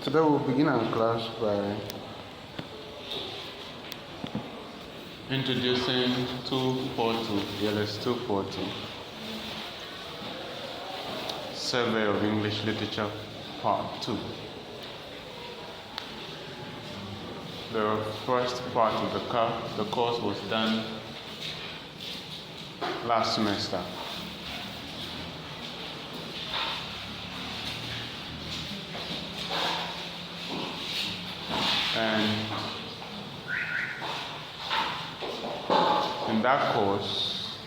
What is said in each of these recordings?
Today we'll begin our class by introducing 242, ELS 242, Survey of English Literature, Part 2. The first part of the course was done last semester. And in that course,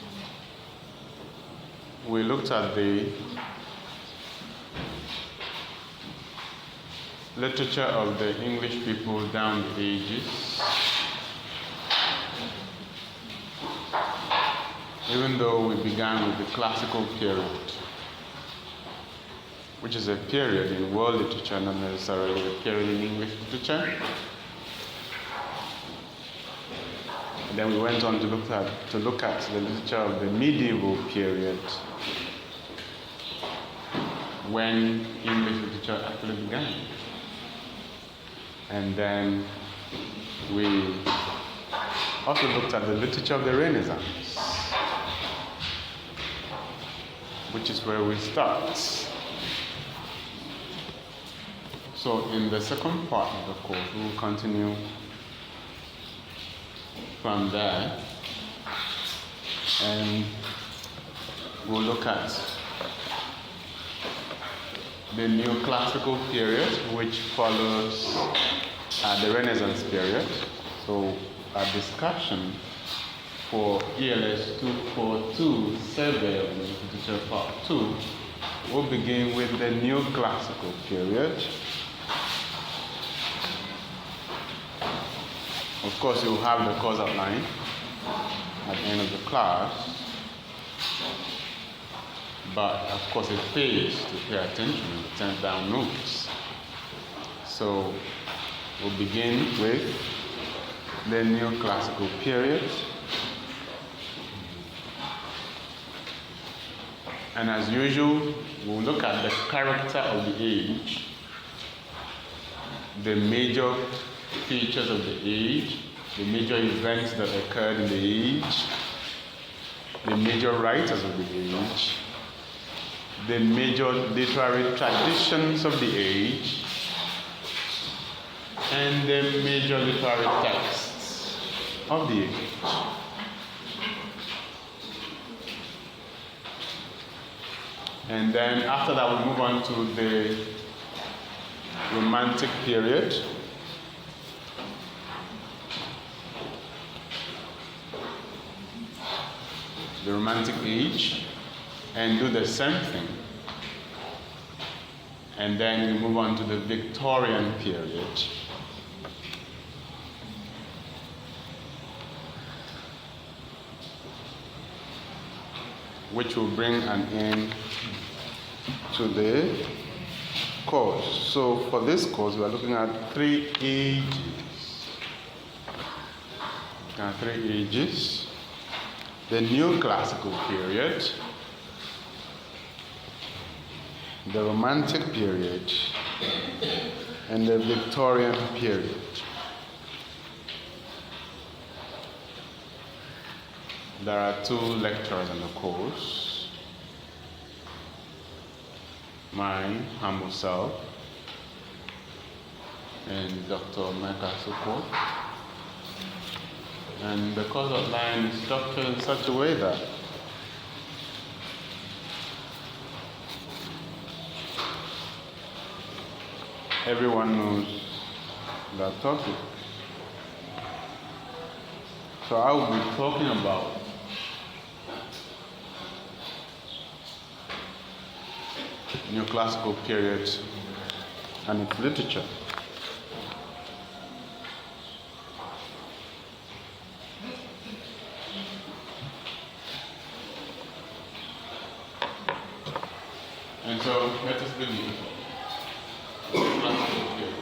we looked at the literature of the English people down the ages, even though we began with the classical period, which is a period in world literature, not necessarily a period in English literature. And then we went on to look at the literature of the medieval period, when English literature actually began. And then we also looked at the literature of the Renaissance, which is where we start. So in the second part of the course, we will continue from there, and we'll look at the Neoclassical period, which follows the Renaissance period. So our discussion for ELS 242, Survey of English Literature Part 2, will begin with the Neoclassical period. Of course, you'll have the course outline at the end of the class, but of course it pays to pay attention and turn down notes. So we'll begin with the Neoclassical period. And as usual, we'll look at the character of the age, the major features of the age, the major events that occurred in the age, the major writers of the age, the major literary traditions of the age, and the major literary texts of the age. And then after that, we'll move on to the Romantic period. The Romantic age, and do the same thing. And then we move on to the Victorian period. Which will bring an end to the course. So for this course, we are looking at three ages. The Neoclassical period, the Romantic period, and the Victorian period. There are two lecturers in the course. Mine, humble self, and Dr. Mecca Soko. And the course outline is structured in such a way that everyone knows that topic. So I will be talking about Neoclassical period and its literature. And so let us begin. Neoclassical period.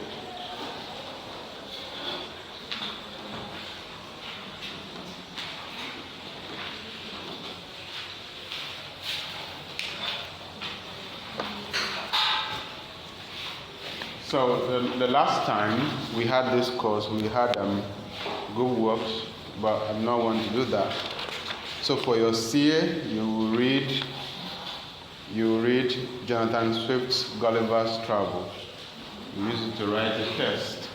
So the last time we had this course, we had good works, but I'm not going to do that. So for your CA, you read Jonathan Swift's Gulliver's Travels. You use it to write a test.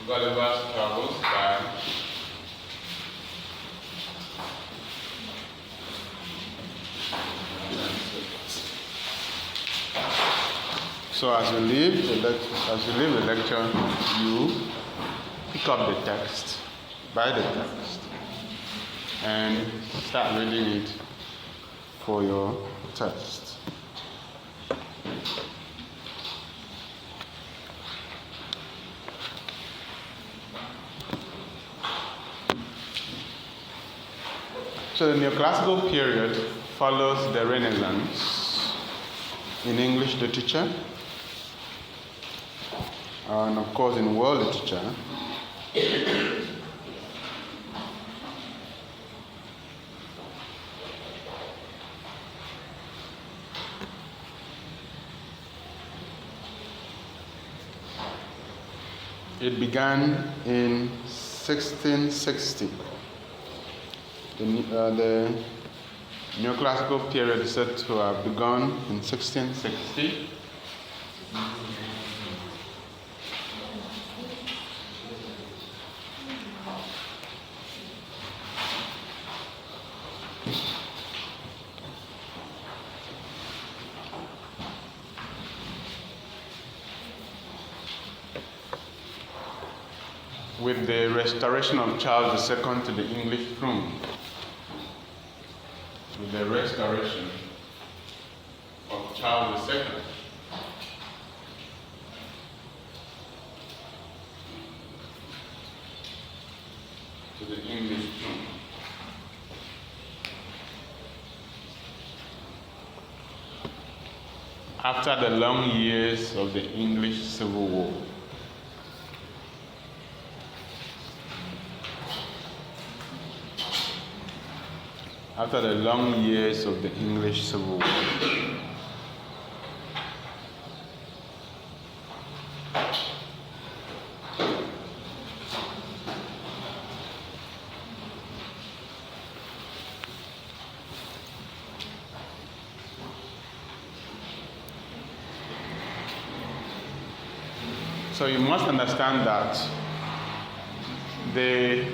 Gulliver's Travels by So as you leave the lecture, you pick up the text, buy the text, and start reading it for your test. So the Neoclassical period follows the Renaissance in English literature, and of course in world literature. It began in 1660. The Neoclassical period is said to have begun in 1660. With the restoration of Charles II to the English throne. With the restoration of Charles II to the English throne. After the long years of the English Civil War. After the long years of the English Civil War. So you must understand that the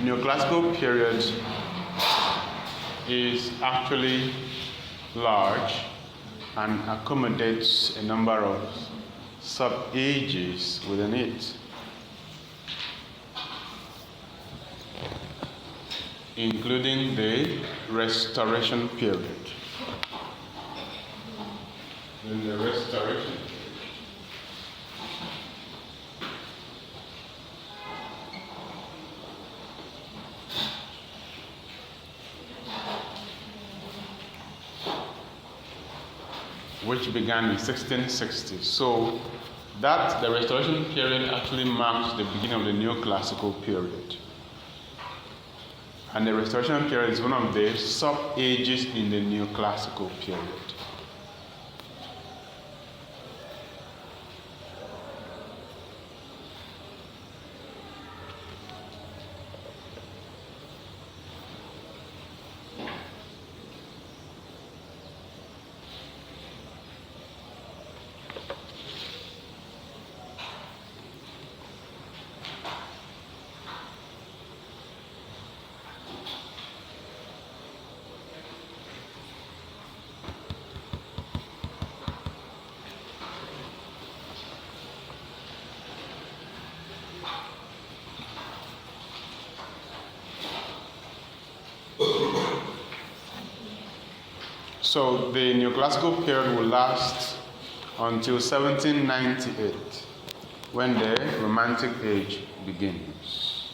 Neoclassical period is actually large and accommodates a number of sub-ages within it, including the Restoration period. In the Restoration period, which began in 1660. So the Restoration period actually marks the beginning of the Neoclassical period. And the Restoration period is one of the sub-ages in the Neoclassical period. So the Neoclassical period will last until 1798, when the Romantic Age begins.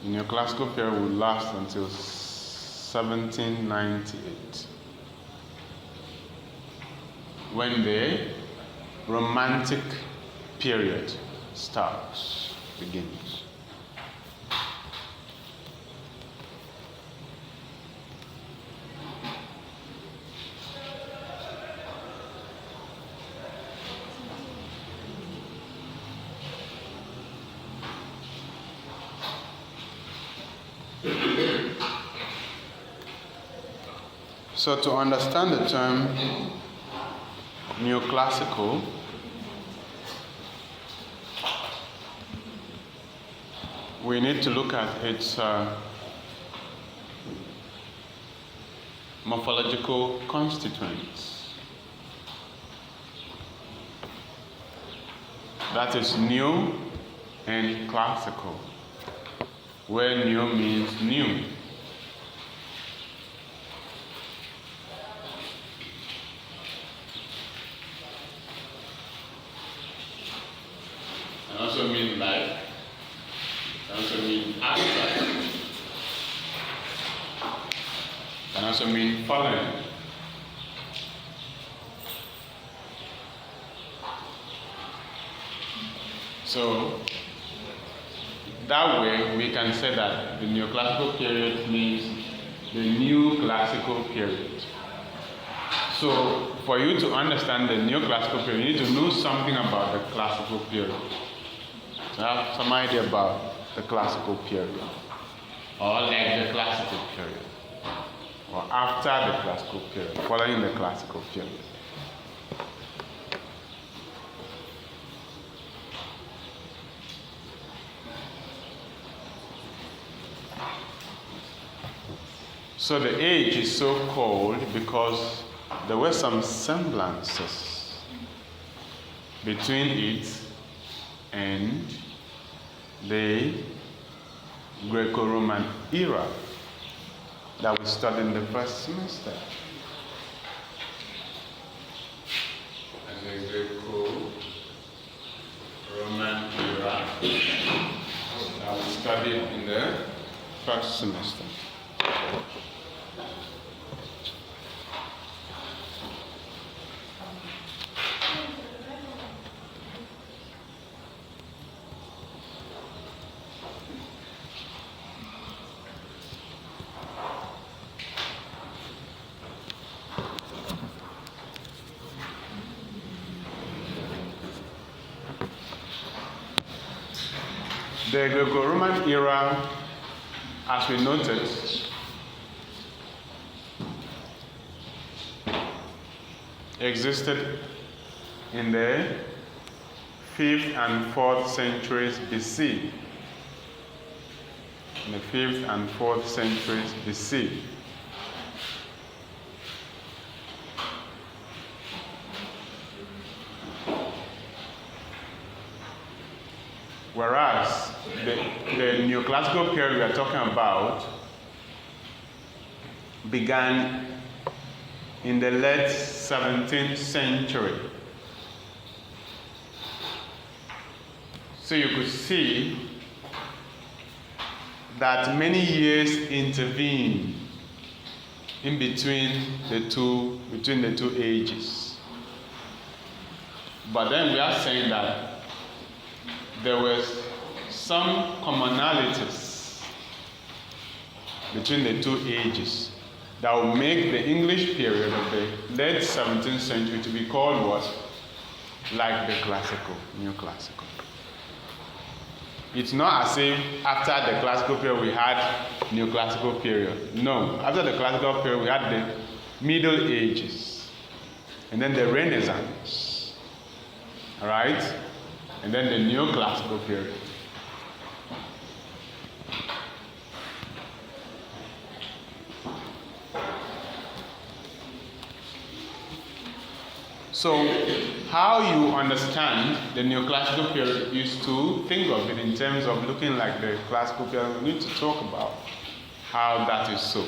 The Neoclassical period will last until 1798, when the Romantic period begins. So to understand the term neoclassical, we need to look at its morphological constituents. That is new and classical, where new means new. And also mean like, can also mean after, can also mean following. So that way we can say that the neoclassical period means the new classical period. So for you to understand the neoclassical period, you need to know something about the classical period. To have some idea about the classical period, or like the classical period, or after the classical period, following the classical period. So the age is so called because there were some semblances between it and the Greco-Roman era that we studied in the first semester. And the Greco-Roman era that we studied in the first semester. The Greco-Roman era, as we noted, existed in the 5th and 4th centuries BC. In the 5th and 4th centuries BC. Whereas the neoclassical period we are talking about began in the late 17th century. So you could see that many years intervene in between the two ages. But then we are saying that there were some commonalities between the two ages that will make the English period of the late 17th century to be called what? Like the classical, neoclassical. It's not as if after the classical period we had neoclassical period. No, after the classical period we had the Middle Ages, and then the Renaissance, all right? And then the neoclassical period. So, how you understand the neoclassical period is to think of it in terms of looking like the classical period. We need to talk about how that is so.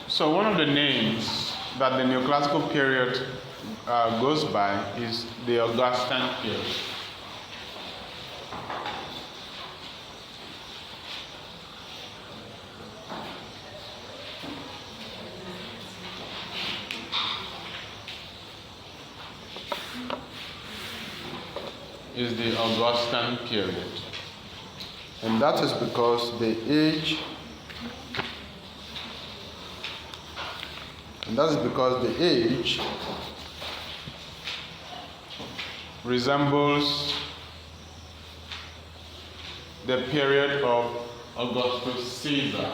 So one of the names that the neoclassical period goes by is the Augustan period. Is the Augustan period. And that is because the age resembles the period of Augustus Caesar.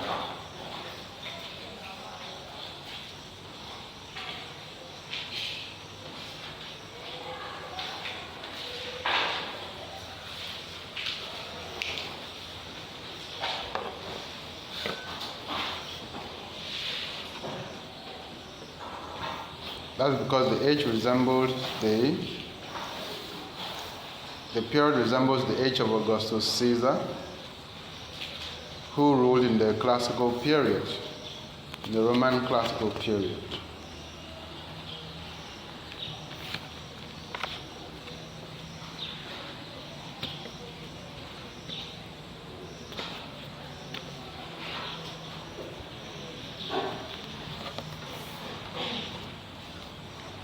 That's because the age resembles the period resembles the age of Augustus Caesar, who ruled in the classical period, the Roman classical period.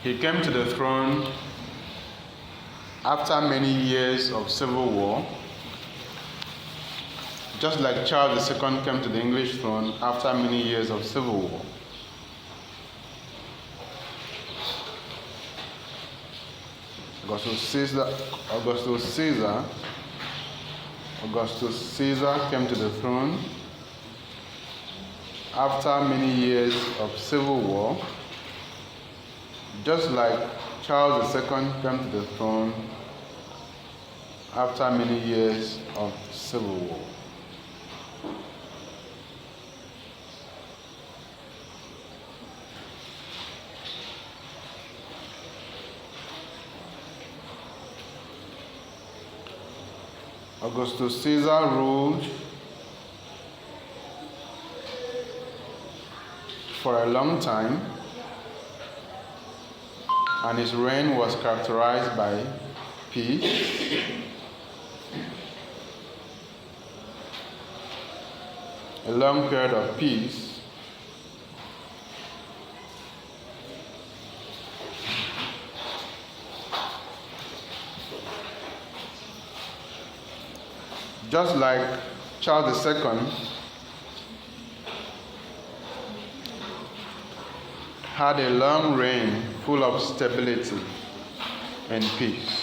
He came to the throne after many years of civil war, just like Charles II came to the English throne after many years of civil war. Augustus Caesar came to the throne after many years of civil war, just like Charles II came to the throne after many years of civil war. Augustus Caesar ruled for a long time, and his reign was characterized by peace, a long period of peace, just like Charles II had a long reign full of stability and peace.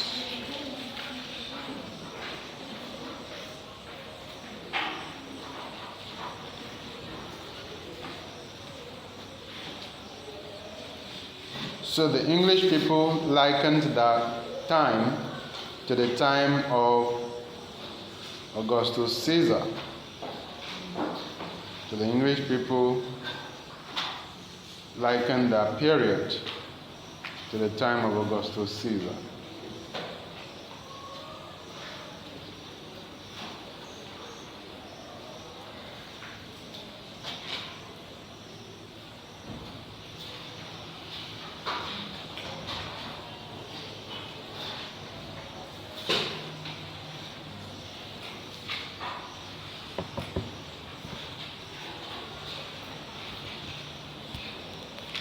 So the English people likened that time to the time of Augustus Caesar. So the English people likened that period to the time of Augustus Caesar.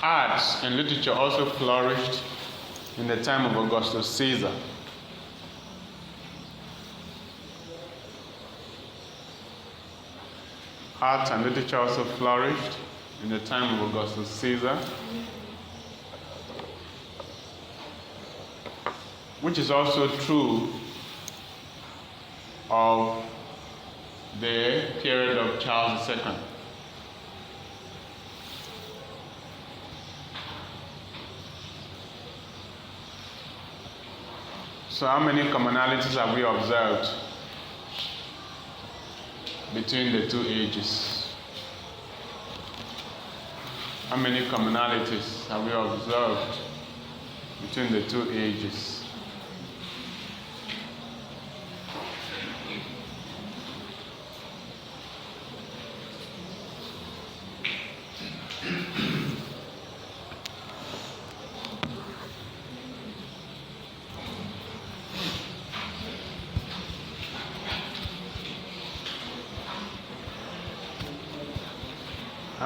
Arts and literature also flourished in the time of Augustus Caesar. Arts and literature also flourished in the time of Augustus Caesar, which is also true of the period of Charles II. So how many commonalities have we observed between the two ages? How many commonalities have we observed between the two ages?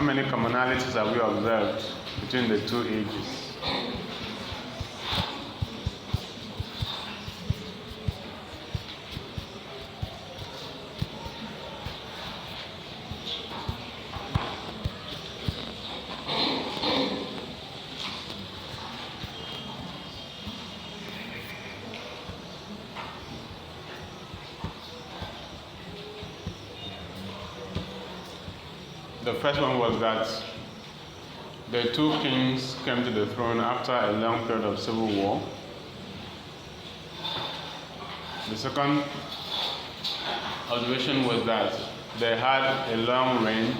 many commonalities have we observed between the two ages? The first one was that the two kings came to the throne after a long period of civil war. The second observation was that they had a long reign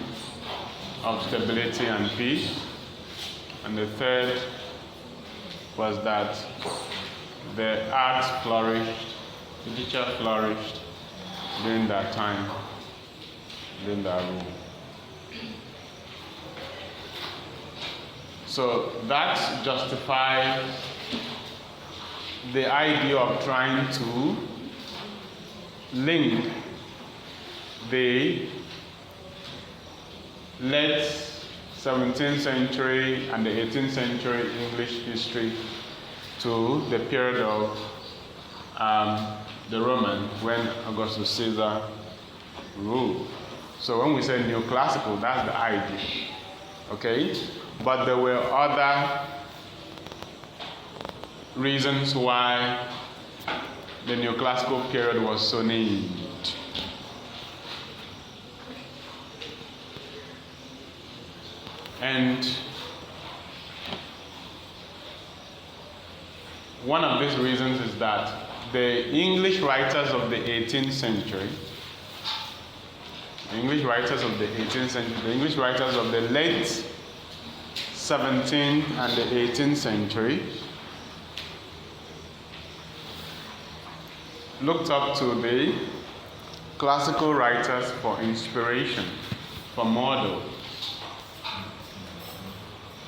of stability and peace. And the third was that the arts flourished, literature flourished during that time, during that rule. So that justifies the idea of trying to link the late 17th century and the 18th century English history to the period of the Roman, when Augustus Caesar ruled. So when we say neoclassical, that's the idea, okay? But there were other reasons why the neoclassical period was so named. And one of these reasons is that the English writers of the 18th century, the English writers of the 18th century, the English writers of the late 17th and the 18th century looked up to the classical writers for inspiration, for model.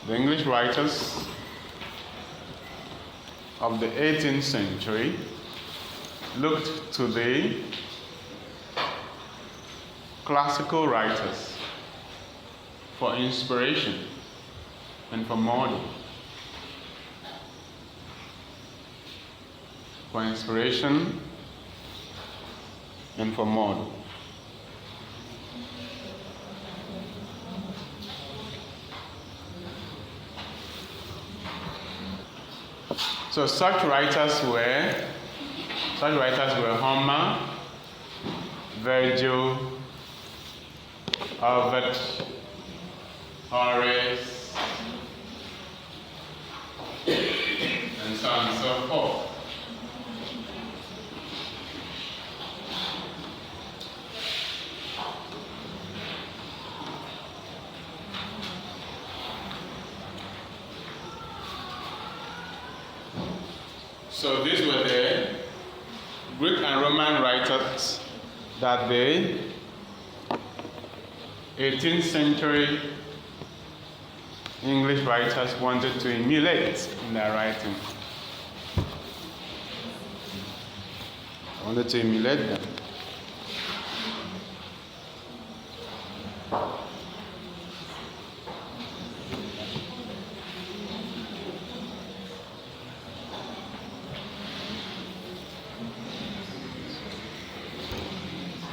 The English writers of the 18th century looked to the classical writers for inspiration and for model. For inspiration and for model. So such writers were Homer, Virgil, Ovid, Horace, and so on and so forth. So these were the Greek and Roman writers that the 18th century English writers wanted to emulate in their writing. Wanted to emulate them.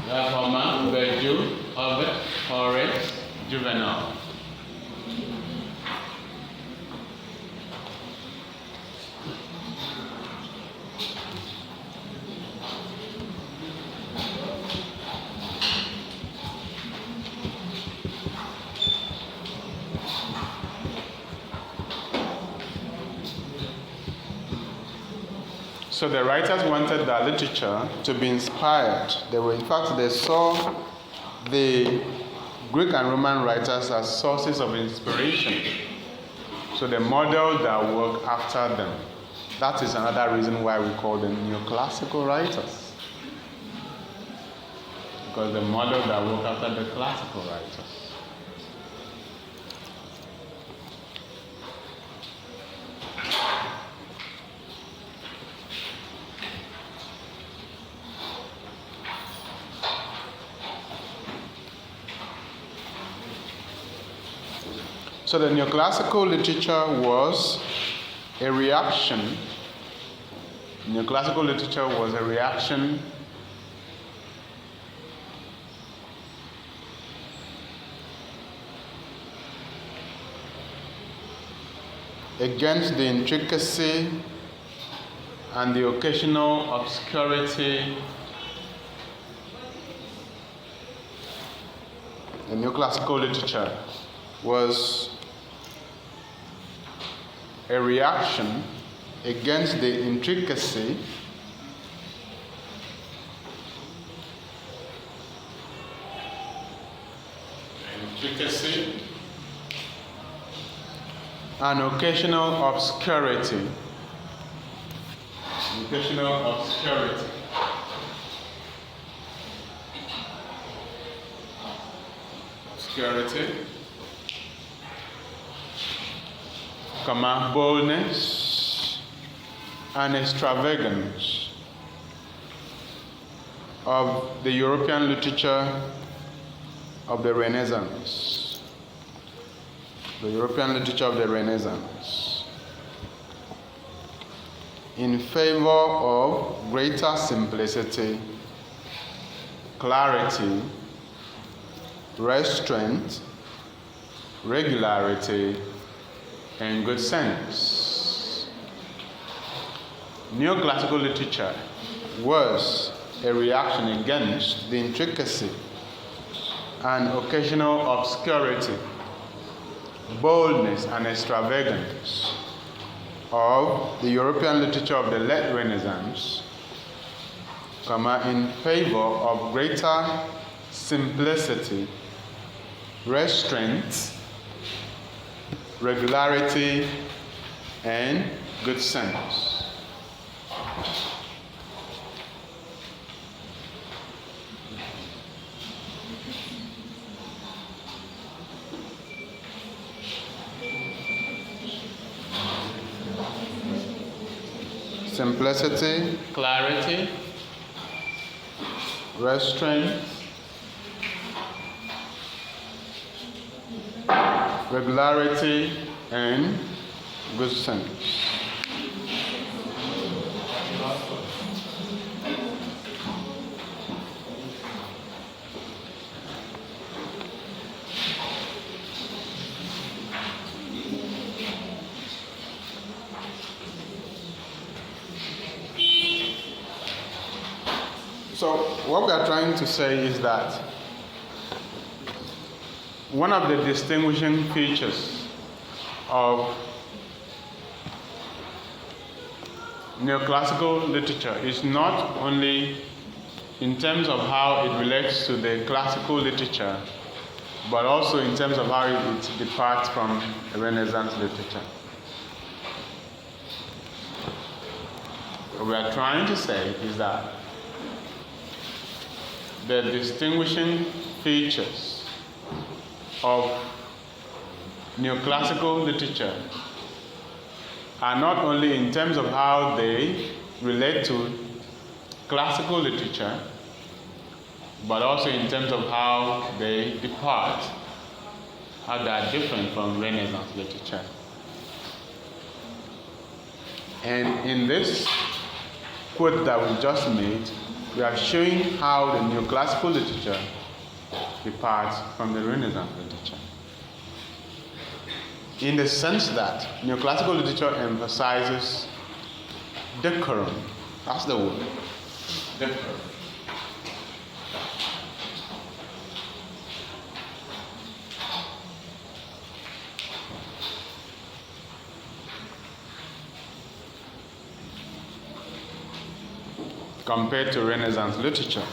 Homer, Virgil, Ovid, Horace, Juvenal. So the writers wanted their literature to be inspired. They saw the Greek and Roman writers as sources of inspiration. So they modeled their work after them. That is another reason why we call them neoclassical writers. Because they modeled their work after the classical writers. So the neoclassical literature was a reaction. Neoclassical literature was a reaction against the intricacy and the occasional obscurity. The neoclassical literature was a reaction against the intricacy and occasional obscurity. Boldness and extravagance of the European literature of the Renaissance. The European literature of the Renaissance, in favor of greater simplicity, clarity, restraint, regularity, and good sense. Neoclassical literature was a reaction against the intricacy and occasional obscurity, boldness and extravagance of the European literature of the late Renaissance, in favor of greater simplicity, restraint, regularity, and good sense. Simplicity, clarity, restraint, regularity, and good sense. So what we are trying to say is that one of the distinguishing features of neoclassical literature is not only in terms of how it relates to the classical literature, but also in terms of how it departs from Renaissance literature. What we are trying to say is that the distinguishing features of neoclassical literature are not only in terms of how they relate to classical literature, but also in terms of how they depart, how they are different from Renaissance literature. And in this quote that we just made, we are showing how the neoclassical literature departs from the Renaissance literature. In the sense that neoclassical literature emphasizes decorum. That's the word. Decorum. Compared to Renaissance literature.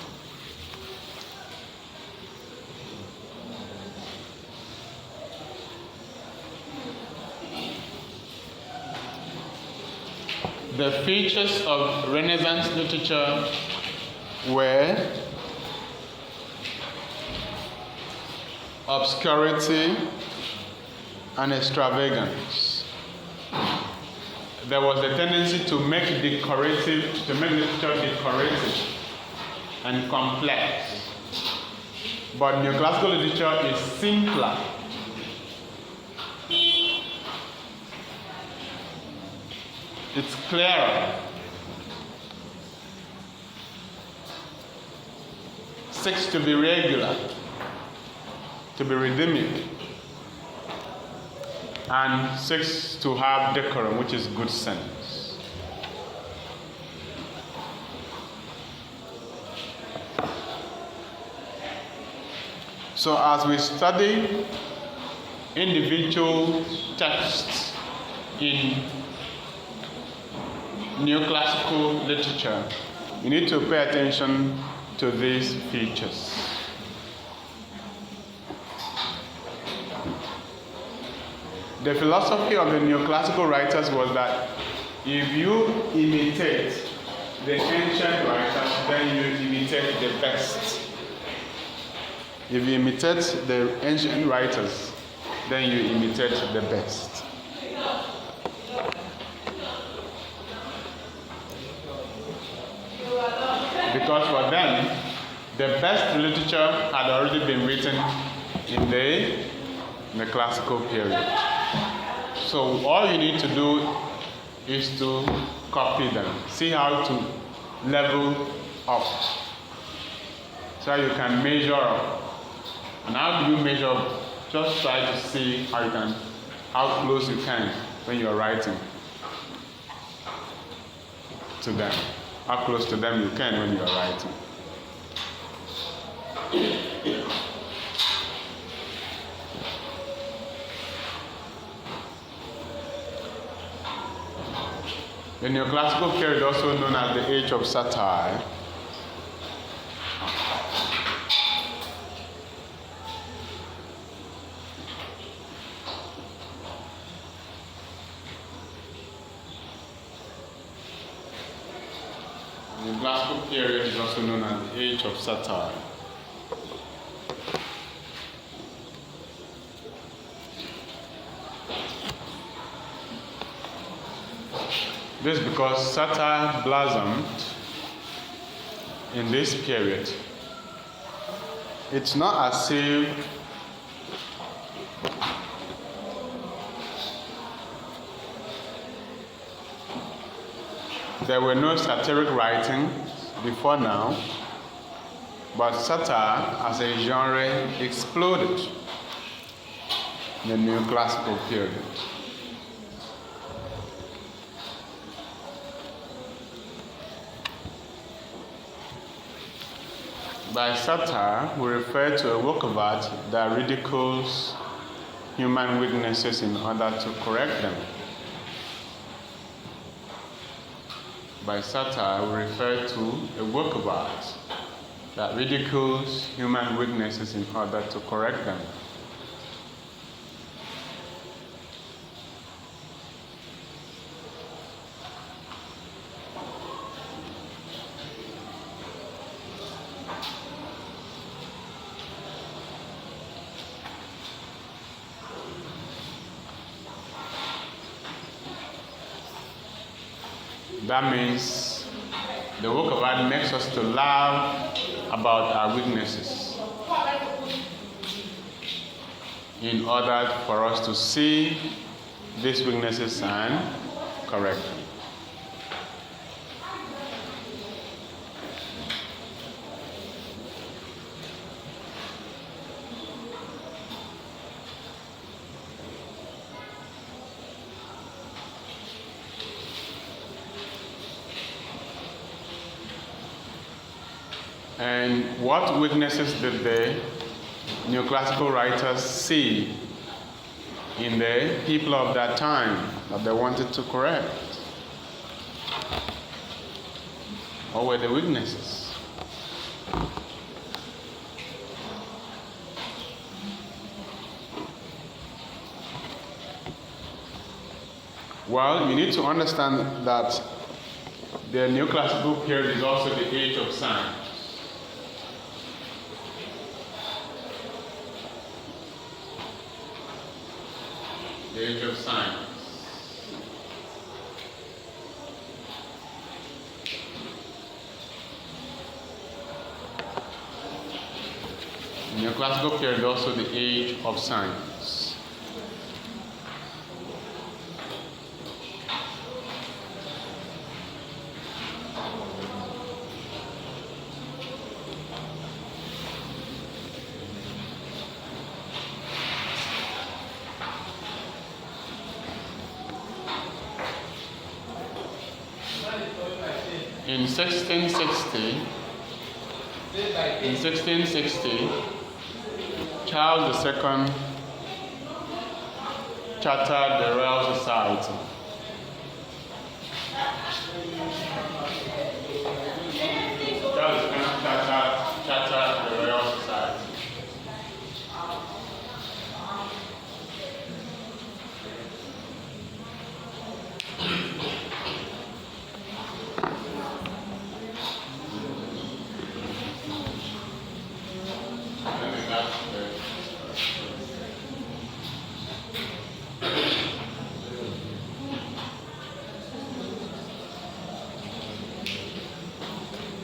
The features of Renaissance literature were obscurity and extravagance. There was a tendency to make literature decorative and complex. But neoclassical literature is simpler It's clearer. 6 to be regular, to be rhythmic, and 6 to have decorum, which is good sense. So as we study individual texts in neoclassical literature, you need to pay attention to these features. The philosophy of the neoclassical writers was that if you imitate the ancient writers, then you imitate the best. If you imitate the ancient writers, then you imitate the best. Because for them, the best literature had already been written in the classical period. So all you need to do is to copy them. See how to level up, so you can measure up. And how do you measure up? Just try to see how close you can when you're writing to them. How close to them you can when you're writing. The neoclassical period, also known as the age of satire, the neoclassical period is also known as the age of satire. This is because satire blossomed in this period. It's not as if there were no satiric writing before now, but satire as a genre exploded in the neoclassical period. By satire, we refer to a work of art that ridicules human weaknesses in order to correct them. By satire, we refer to a work of art that ridicules human weaknesses in order to correct them. That means the work of art makes us to laugh about our weaknesses in order for us to see these weaknesses and correct them. And what weaknesses did the neoclassical writers see in the people of that time that they wanted to correct? What were the weaknesses? Well, you need to understand that the neoclassical period is also the age of science. The age of science. In the classical period, also the age of science. In 1660, Charles II chartered the Royal Society. Charles II chartered the Royal Society.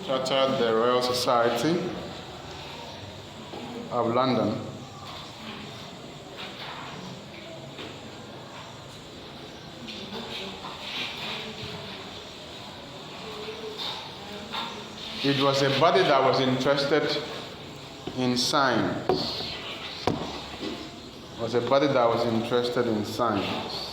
Chartered the Royal Society of London. It was a body that was interested in science. It was a body that was interested in science.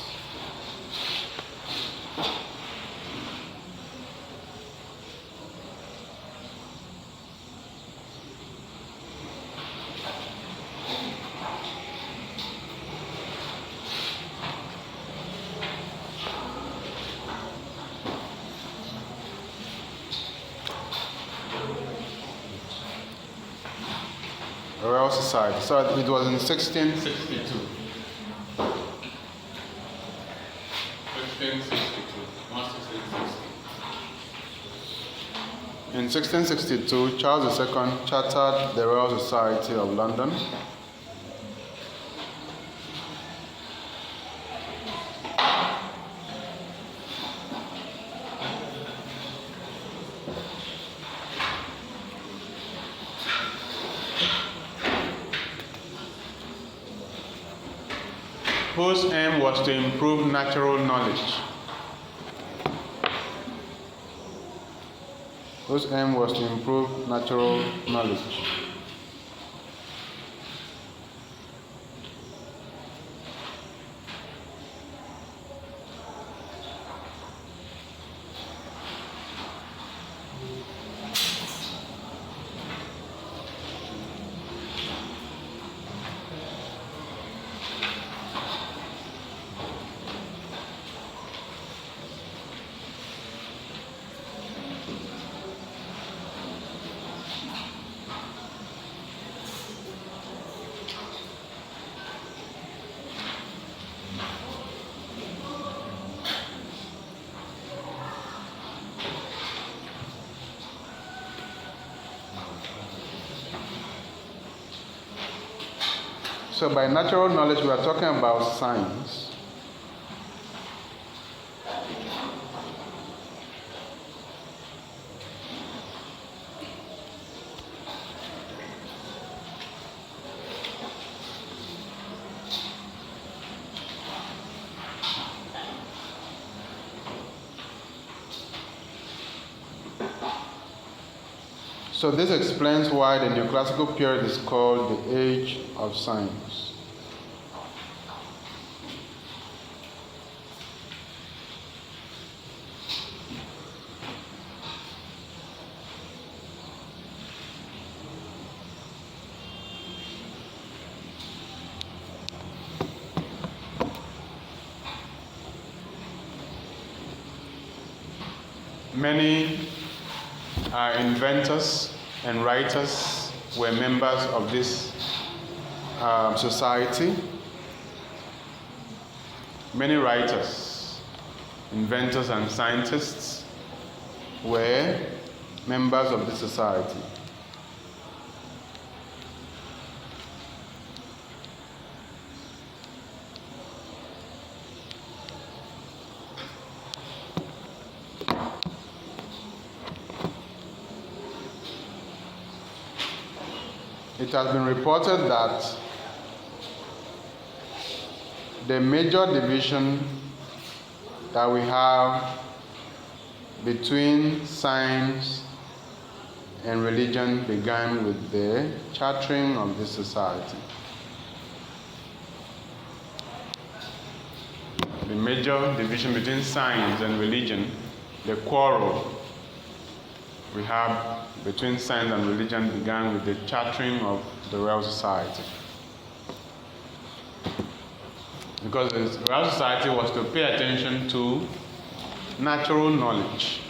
Royal Society. So it was in 1662. 1662. In 1662, Charles II chartered the Royal Society of London. Whose aim was to improve natural knowledge. Whose aim was to improve natural knowledge. So by natural knowledge, we are talking about science. So this explains why the Neoclassical period is called the Age of Science. Many inventors and writers were members of this society. Many writers, inventors, and scientists were members of this society. It has been reported that the major division that we have between science and religion began with the chartering of the society. The major division between science and religion, the quarrel we have between science and religion, began with the chartering of the Royal Society. Because the Royal Society was to pay attention to natural knowledge.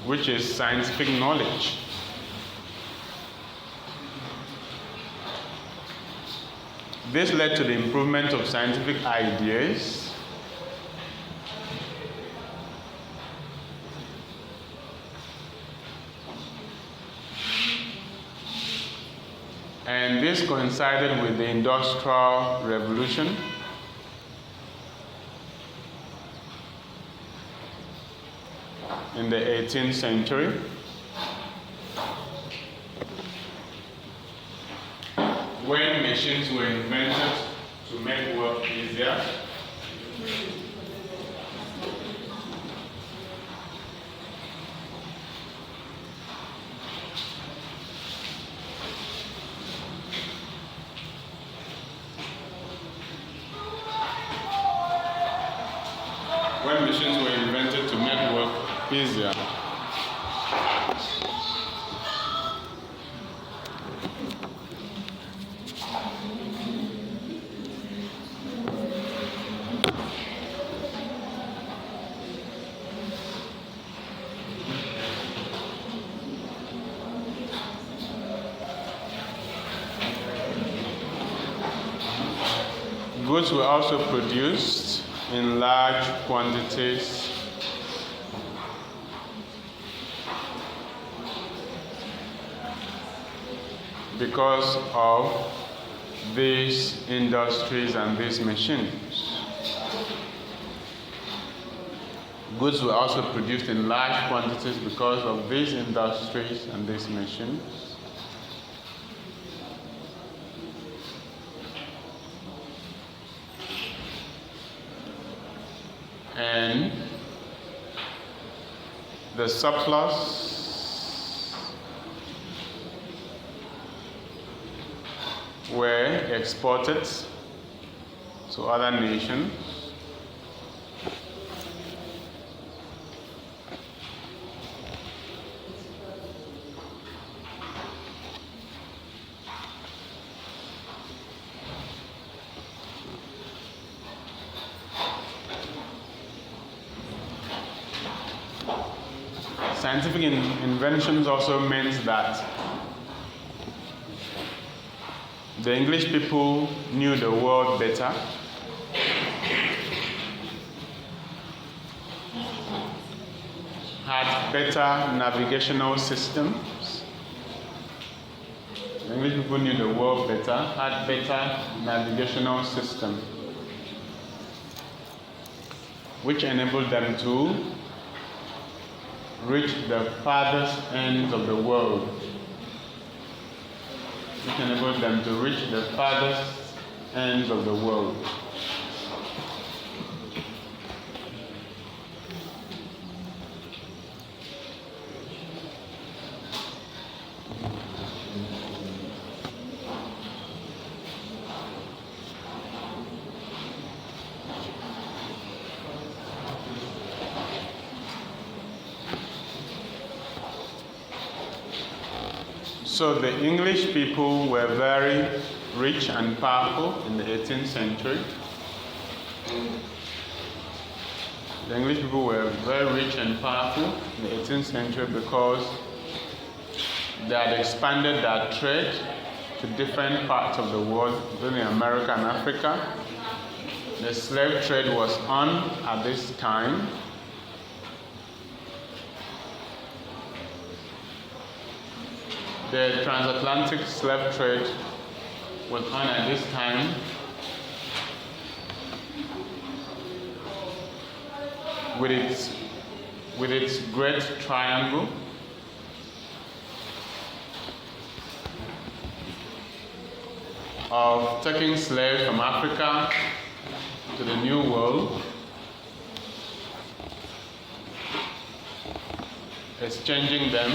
Which is scientific knowledge. This led to the improvement of scientific ideas, and this coincided with the Industrial Revolution. In the 18th century, when machines were invented to make work easier, easier. Goods were also produced in large quantities because of these industries and these machines. Goods were also produced in large quantities because of these industries and these machines. And the surplus were exported to other nations. Scientific inventions also meant that the English people knew the world better, had better navigational systems. The English people knew the world better, had better navigational systems, which enabled them to reach the farthest ends of the world. Which enabled them to reach the farthest ends of the world. So the English people were very rich and powerful in the 18th century. The English people were very rich and powerful in the 18th century because they had expanded their trade to different parts of the world, including America and Africa. The slave trade was on at this time. The transatlantic slave trade was on at this time. With its great triangle. of taking slaves from Africa to the New World, exchanging them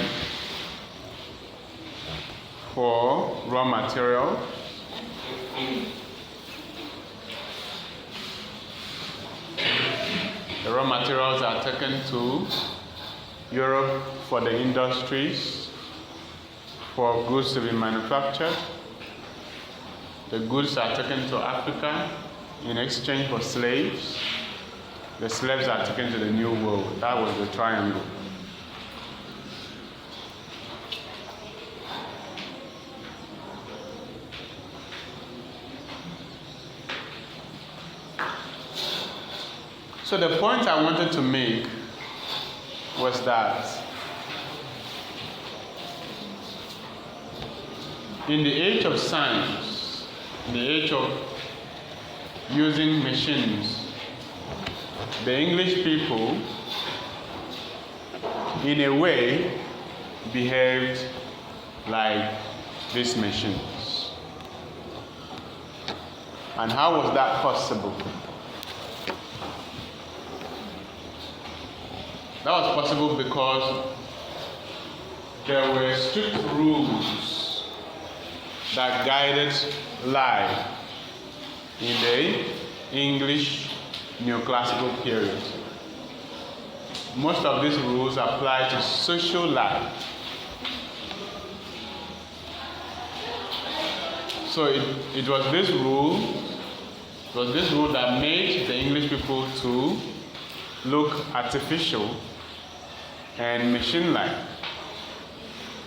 for raw material, the raw materials are taken to Europe for the industries, for goods to be manufactured. The goods are taken to Africa in exchange for slaves. The slaves are taken to the New World. That was the triangle. So the point I wanted to make was that in the age of science, in the age of using machines, the English people, in a way, behaved like these machines. And how was that possible? That was possible because there were strict rules that guided life in the English Neoclassical period. Most of these rules apply to social life. So it was this rule that made the English people to look artificial and machine-like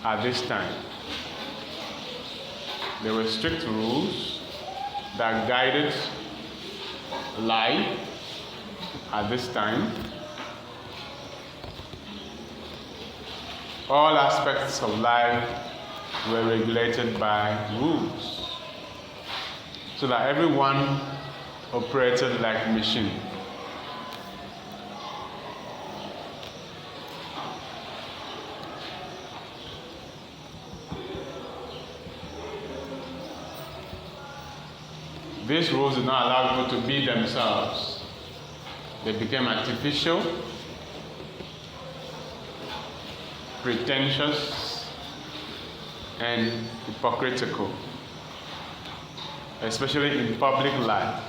at this time. There were strict rules that guided life at this time. All aspects of life were regulated by rules, so that everyone operated like a machine. These rules did not allow people to be themselves. They became artificial, pretentious, and hypocritical, especially in public life.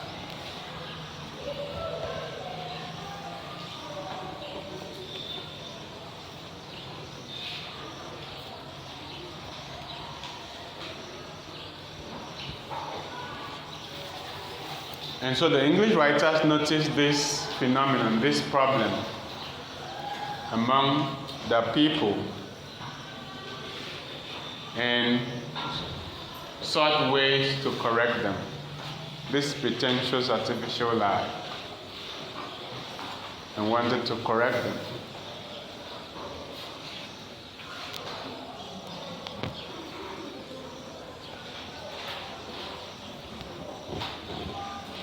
And so the English writers noticed this phenomenon, this problem among the people, and sought ways to correct them. This pretentious artificial life, and wanted to correct them.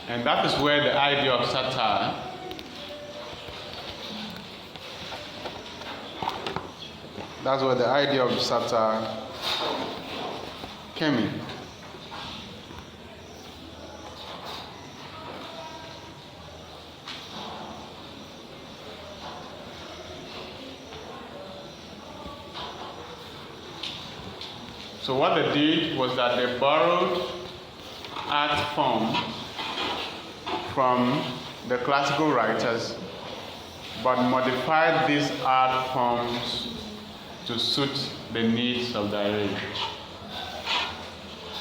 And that is where the idea of satire came in. So what they did was that they borrowed art forms from the classical writers, but modified these art forms to suit the needs of their age.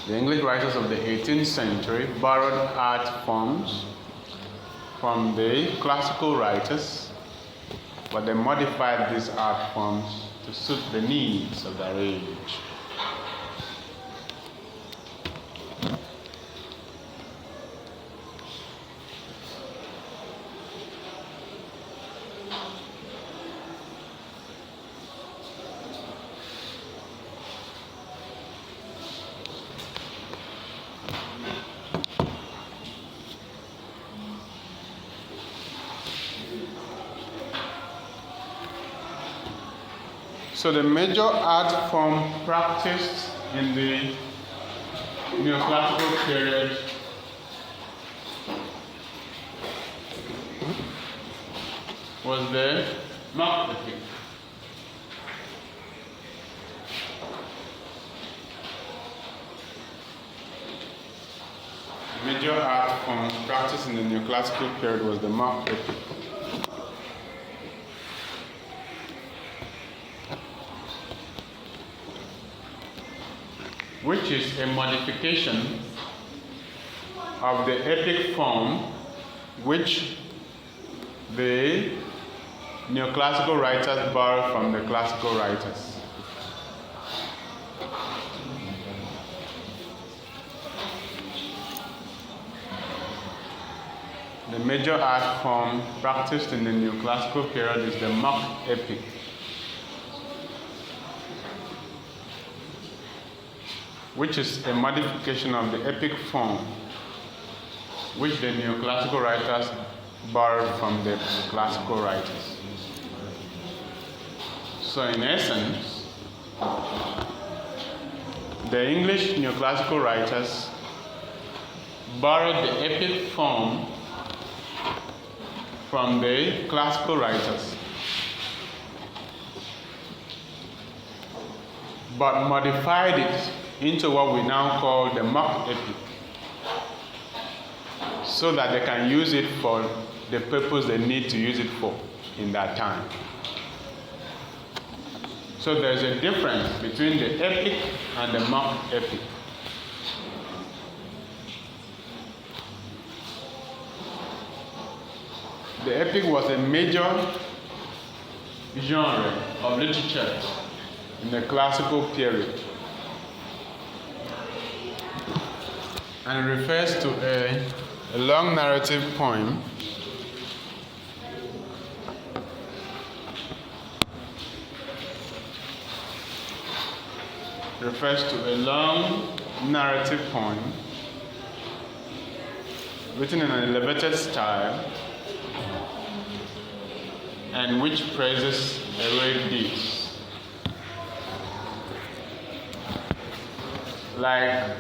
The English writers of the 18th century borrowed art forms from the classical writers, but they modified these art forms to suit the needs of their age. So the major art form practiced in the neoclassical period was the mock epic. The major art form practiced in the neoclassical period was the mock epic. Which is a modification of the epic form which the neoclassical writers borrowed from the classical writers. The major art form practiced in the neoclassical period is the mock epic. Which is a modification of the epic form which the neoclassical writers borrowed from the classical writers. So in essence, the English neoclassical writers borrowed the epic form from the classical writers, but modified it into what we now call the mock epic, so that they can use it for the purpose they need to use it for in that time. So there's a difference between the epic and the mock epic. The epic was a major genre of literature in the classical period, and it refers to a long narrative poem written in an elevated style and which praises heroic deeds, like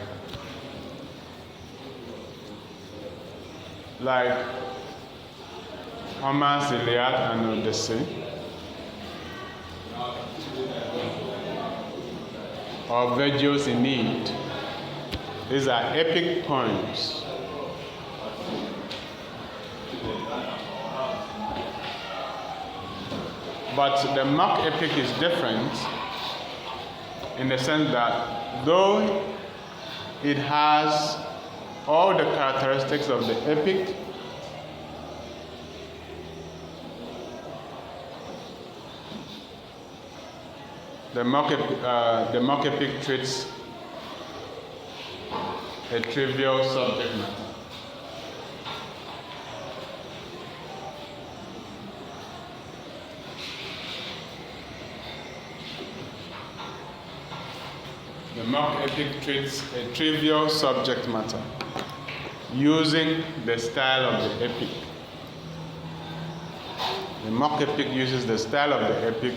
Homer's Iliad and Odyssey, or Virgil's Aeneid. These are epic poems. But the mock epic is different in the sense that though it has all the characteristics of the epic, the mock epic treats a trivial subject matter. The mock epic treats a trivial subject matter using the style of the epic. The mock epic uses the style of the epic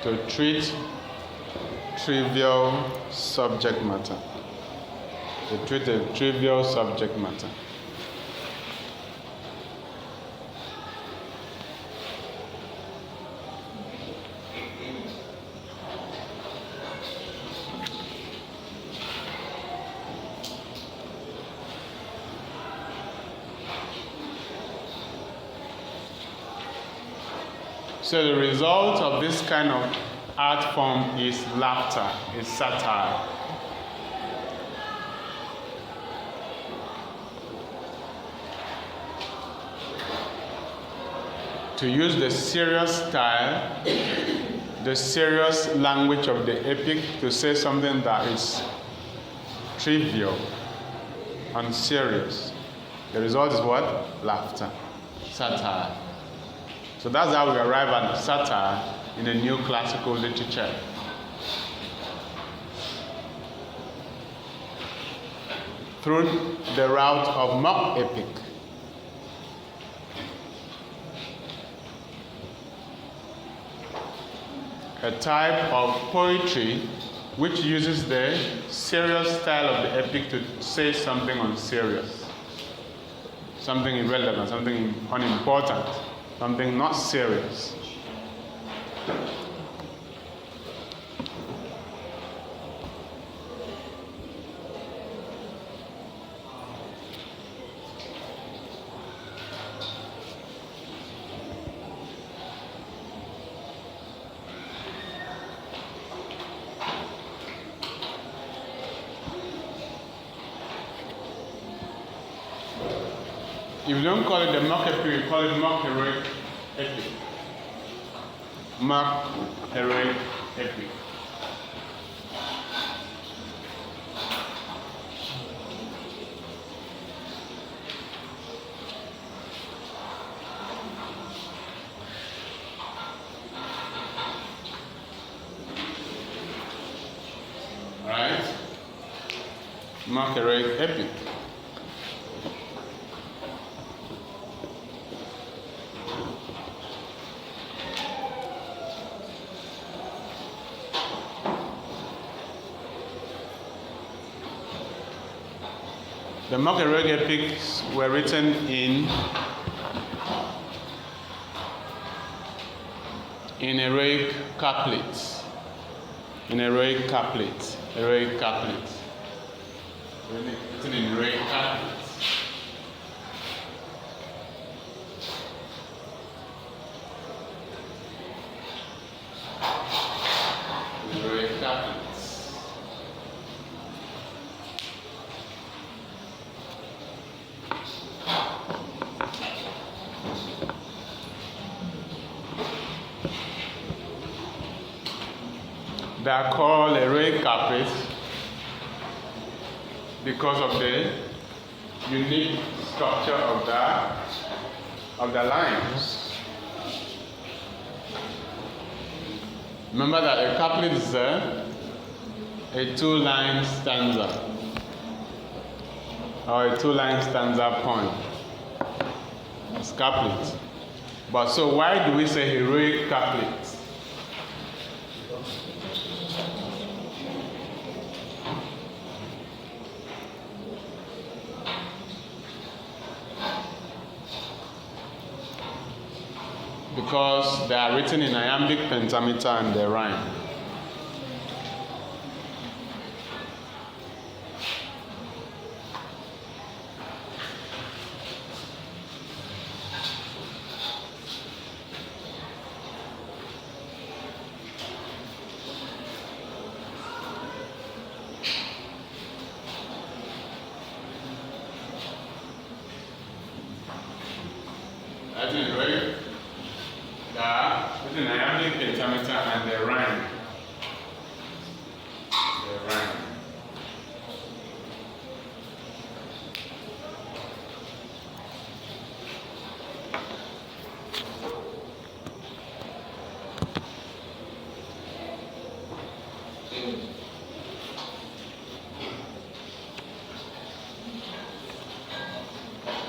to treat trivial subject matter. To treat a trivial subject matter. So the result of this kind of art form is laughter, is satire. To use the serious style, the serious language of the epic to say something that is trivial, unserious. The result is what? Laughter, satire. So that's how we arrive at satire in the neoclassical literature. Through the route of mock epic. A type of poetry which uses the serious style of the epic to say something unserious, something irrelevant, something unimportant, something not serious. If you don't call it the mock epic, you call it mock heroic epic. Mock heroic epic. Alright? Mock heroic epic. The mock heroic epics were written in heroic couplets. In heroic couplets. Heroic couplets. Written in heroic couplets. Heroic couplets. They are called heroic couplets because of the unique structure of the lines. Remember that a couplet is a two-line stanza or a two-line stanza poem. It's couplet. But so why do we say heroic couplets? Because they are written in iambic pentameter and they rhyme. That's it, right? With an iambic pentameter and the rhyme. The rhyme.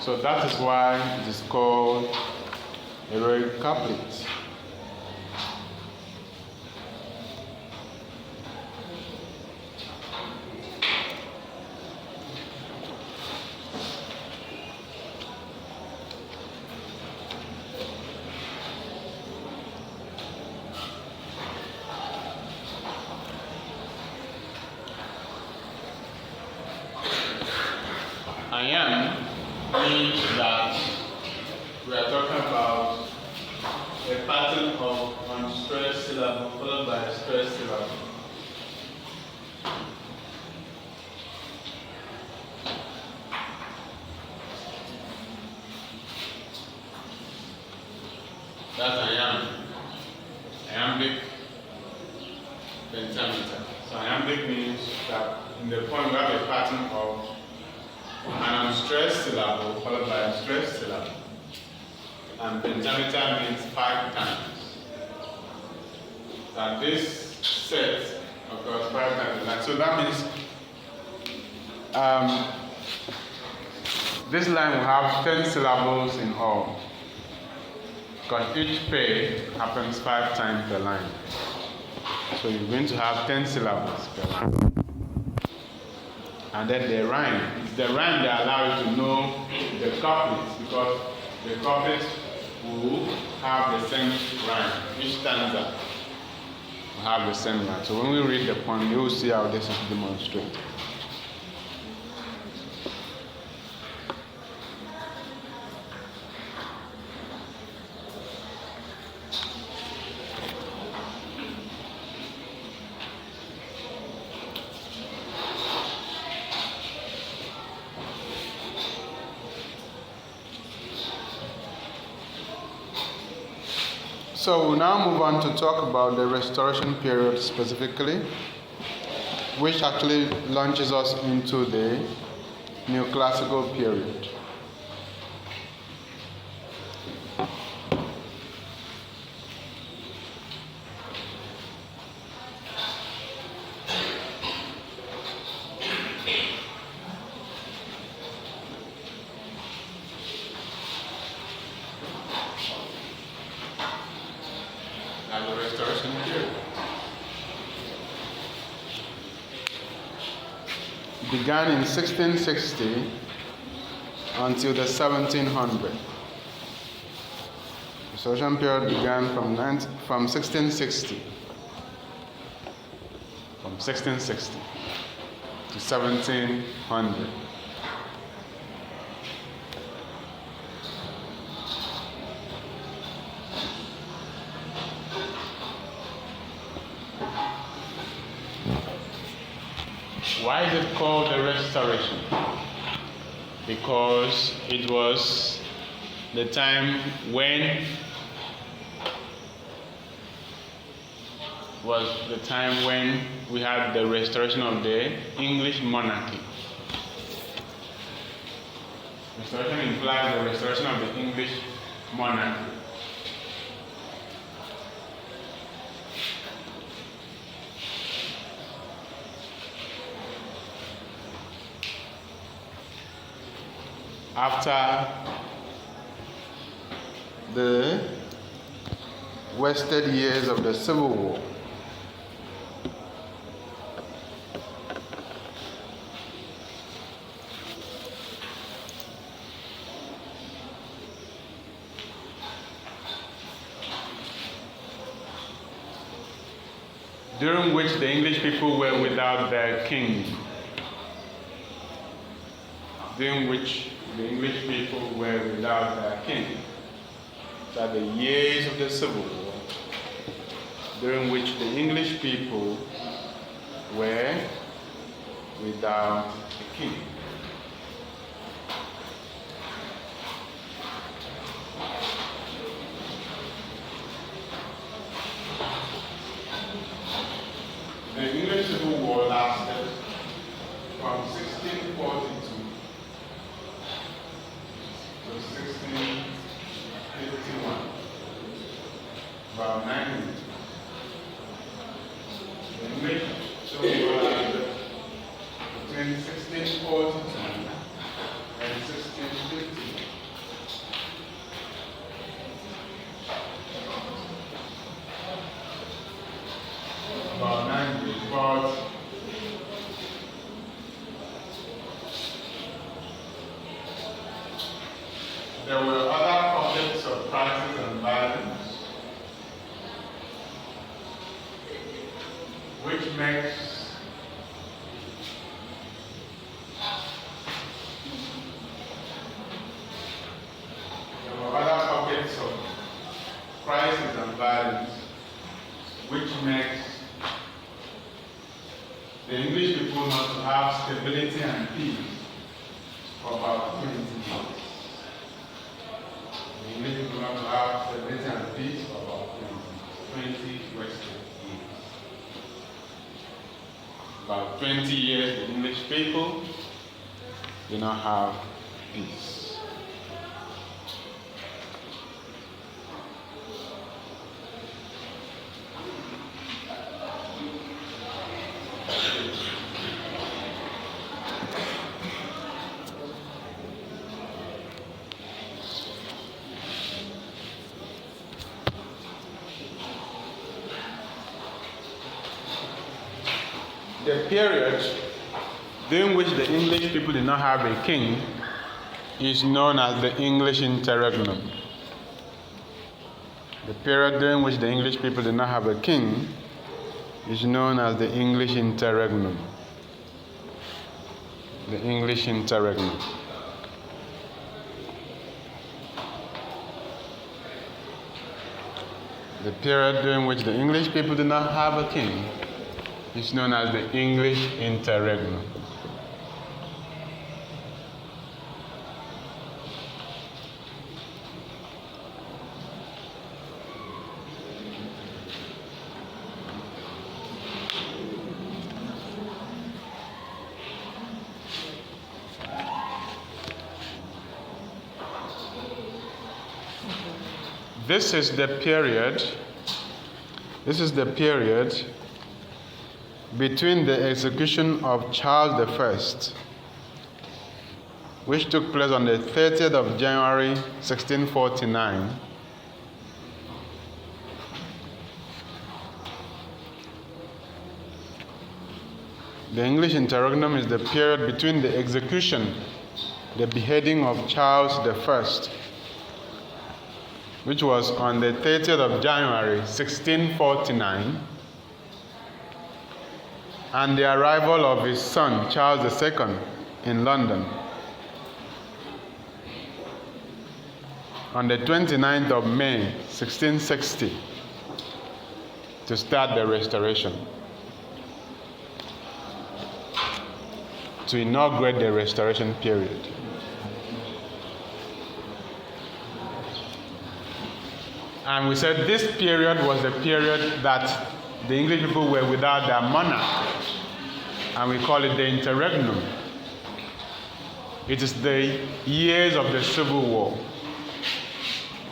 So that is why it is called heroic couplets. I am means that we are talking about a pattern of unstressed syllable followed by a stressed syllable. That's I am. Iambic pentameter. So iambic means that in the poem we have a pattern of an unstressed syllable followed by a stressed syllable. And pentameter means 5 times. That this set occurs 5 times. So that means this line will have 10 syllables in all. Because each pair happens 5 times per line. So you're going to have 10 syllables per line. And then the rhyme. It's the rhyme that allows you to know the couplets, because the couplets will have the same rhyme. Each stanza will have the same rhyme. So when we read the poem, you will see how this is demonstrated. So we'll now move on to talk about the Restoration period specifically, which actually launches us into the Neoclassical period. The Restoration period began in 1660 until the 1700s. The Restoration period began from 1660 to 1700. Why is it called the Restoration? Because it was the time when we had the restoration of the English monarchy. Restoration implies the restoration of the English monarchy. After the wasted years of the Civil War, during which the English people were without their king, during which the English people were without their king. So the years of the Civil War, during which the English people were without a king. The English Civil War lasted from 1642 to 1651, about 9 years. The English Civil War lasted between 1642 and 1650. About 9 years, but there were other conflicts of crisis and violence, which makes the English people not to have stability and peace for about 20 years. The English people not to have stability and peace for about 20 wasted years. About 20 years, the English people do not have peace. the period during which the English people did not have a king is known as the English interregnum. The period during which the English people did not have a king is known as the English interregnum. The English interregnum. The period during which the English people did not have a king is known as the English interregnum. This is the period between the execution of Charles I, which took place on the 30th of January 1649, the English interregnum is the period between the execution, the beheading of Charles I, which was on the 30th of January 1649, and the arrival of his son Charles II in London on the 29th of May 1660 to start the Restoration, to inaugurate the Restoration period. And we said this period was the period that the English people were without their monarch, and we call it the interregnum. It is the years of the Civil War.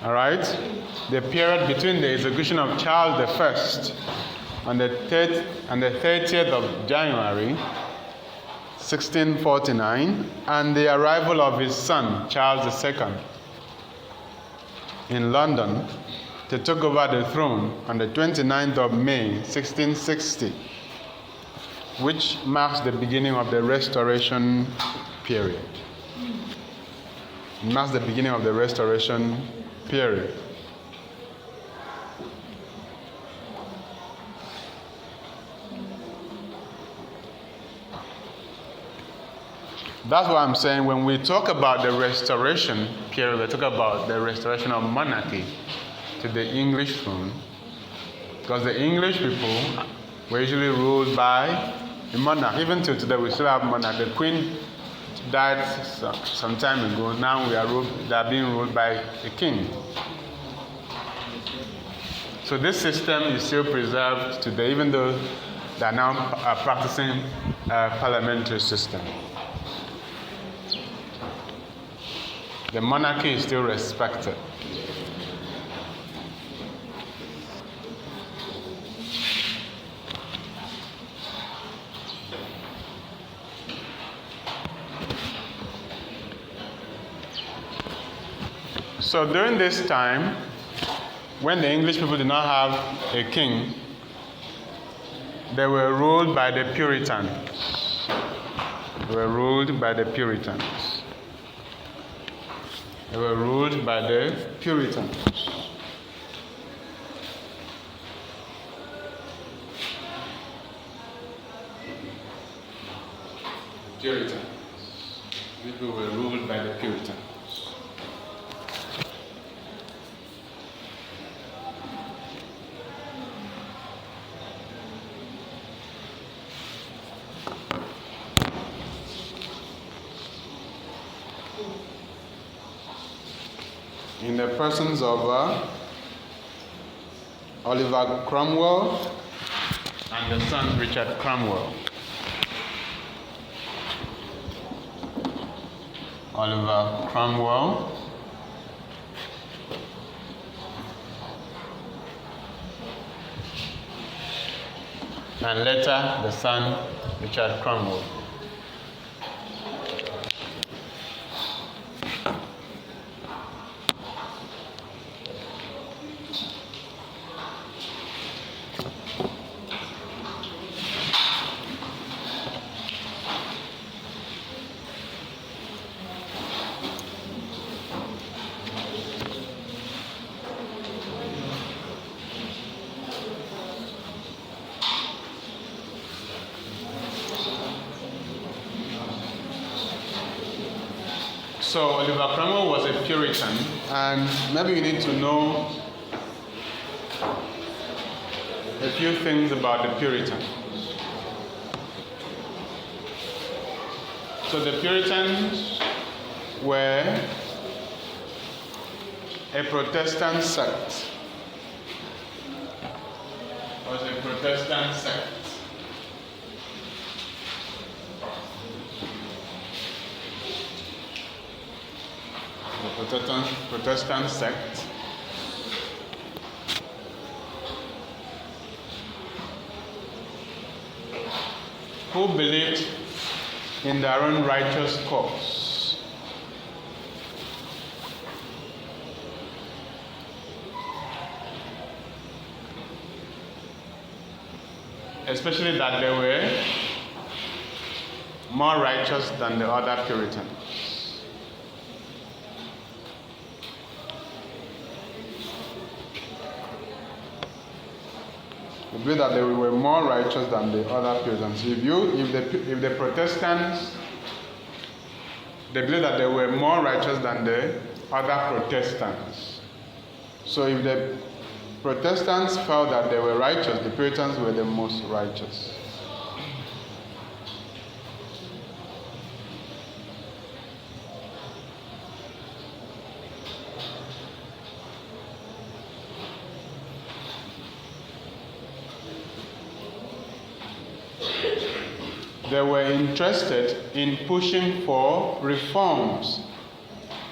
All right? The period between the execution of Charles I on the 30th of January 1649 and the arrival of his son Charles II in London to take over the throne on the 29th of May 1660, which marks the beginning of the Restoration period. It marks the beginning of the Restoration period. That's why I'm saying when we talk about the Restoration period, we talk about the restoration of monarchy to the English throne, because the English people were usually ruled by a monarch. Even till today, we still have monarch. The Queen died some time ago. Now they are being ruled by a king. So this system is still preserved today, even though they are now practicing a parliamentary system. The monarchy is still respected. So during this time, when the English people did not have a king, they were ruled by the Puritans. They were ruled by the Puritans. They were ruled by the Puritans. Puritans. People were ruled by the Puritans. In the persons of Oliver Cromwell and the son Richard Cromwell. Oliver Cromwell and later the son Richard Cromwell. So Oliver Cromwell was a Puritan, and maybe you need to know a few things about the Puritans. So the Puritans were a Protestant sect. Was a Protestant sect. The Protestant sect who believed in their own righteous cause. Especially that they were more righteous than the other Puritans. They believe that they were more righteous than the other Puritans. If the Protestants, they believe that they were more righteous than the other Protestants. So if the Protestants felt that they were righteous, the Puritans were the most righteous. They were interested in pushing for reforms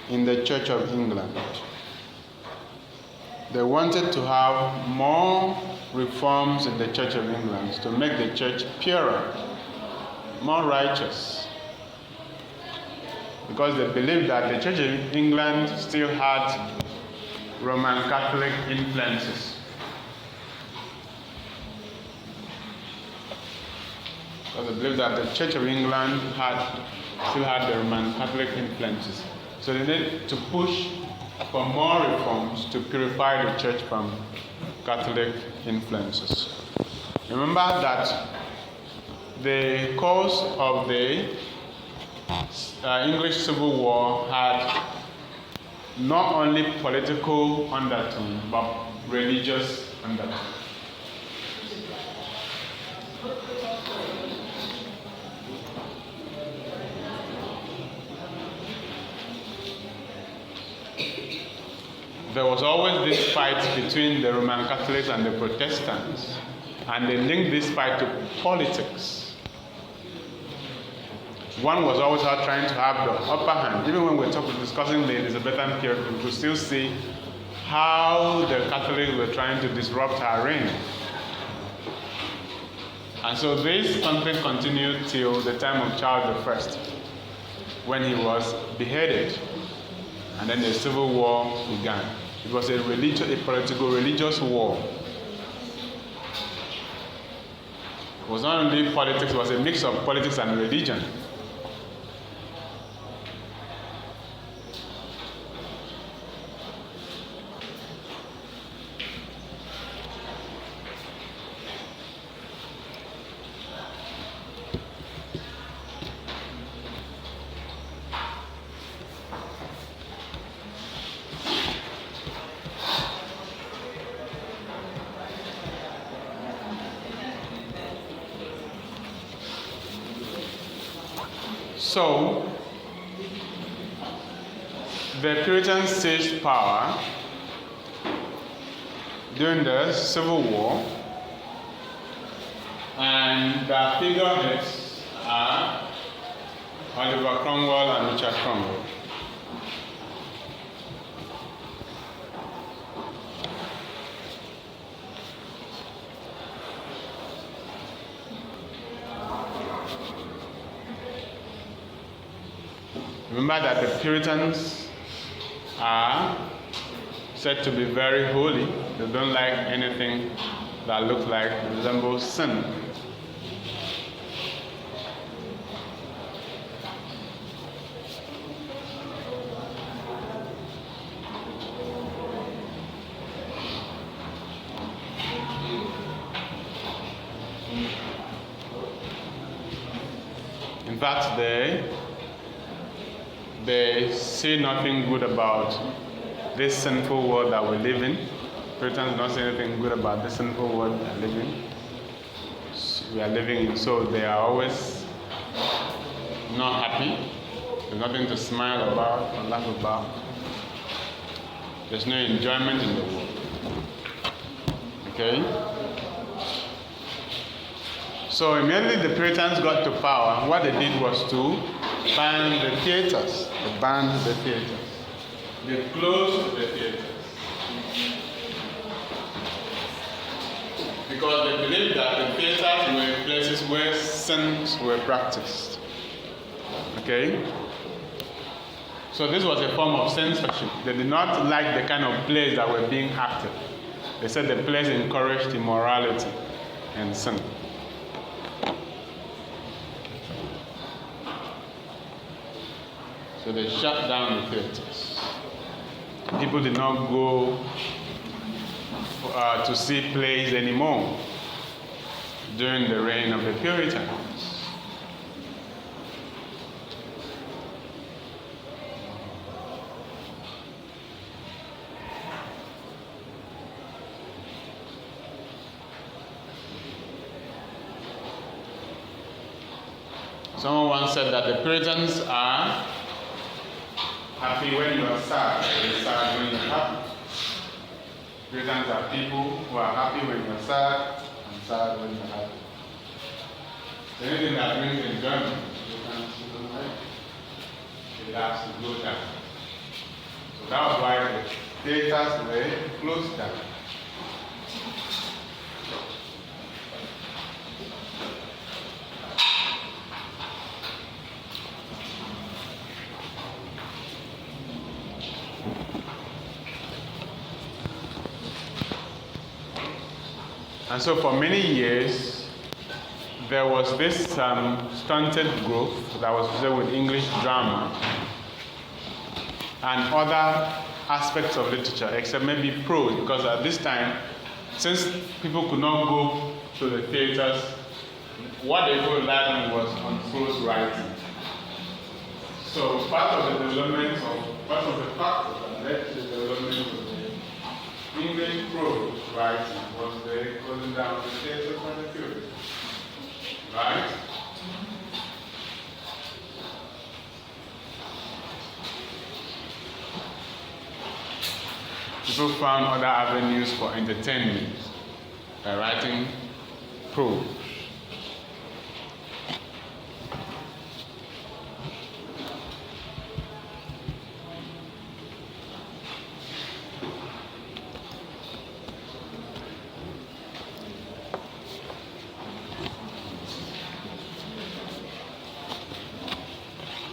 in the Church of England. They wanted to have more reforms in the Church of England to make the church purer, more righteous. Because they believed that the Church of England still had Roman Catholic influences. Because they believed that the Church of England still had the Roman Catholic influences. So they needed to push for more reforms to purify the church from Catholic influences. Remember that the cause of the English Civil War had not only political undertone, but religious undertone. There was always this fight between the Roman Catholics and the Protestants, and they linked this fight to politics. One was always out trying to have the upper hand. Even when we're discussing the Elizabethan period, we could still see how the Catholics were trying to disrupt her reign. And so this conflict continued till the time of Charles I, when he was beheaded. And then the civil war began. It was a political religious war. It was not only politics, it was a mix of politics and religion. So, the Puritans seized power during the Civil War, and the figureheads are Oliver Cromwell and Richard Cromwell. Remember that the Puritans are said to be very holy. They don't like anything that looks like resembles sin. In fact, they say nothing good about this sinful world that we live in. Puritans don't say anything good about this sinful world we are living in. So they are always not happy. There's nothing to smile about or laugh about. There's no enjoyment in the world. Okay? So immediately the Puritans got to power, what they did was to ban the theaters. They banned the theaters. They closed the theaters. Because they believed that the theaters were places where sins were practiced. Okay? So this was a form of censorship. They did not like the kind of plays that were being acted. They said the plays encouraged immorality and sin. So they shut down the theaters. People did not go to see plays anymore during the reign of the Puritans. Someone once said that the Puritans are happy when you are sad, and sad when you are happy. Puritans are people who are happy when you are sad, and sad when you are happy. Anything that brings enjoyment, Puritans don't like. It has to go down. So that was why the theaters were closed down. And so for many years, there was this stunted growth that was associated with English drama and other aspects of literature, except maybe prose, because at this time, since people could not go to the theaters, what they could learn was on prose writing. So part of the factors that led to the development of the English prose writing was the closing down of the theaters and the theories. Right? People found other avenues for entertainment by writing prose.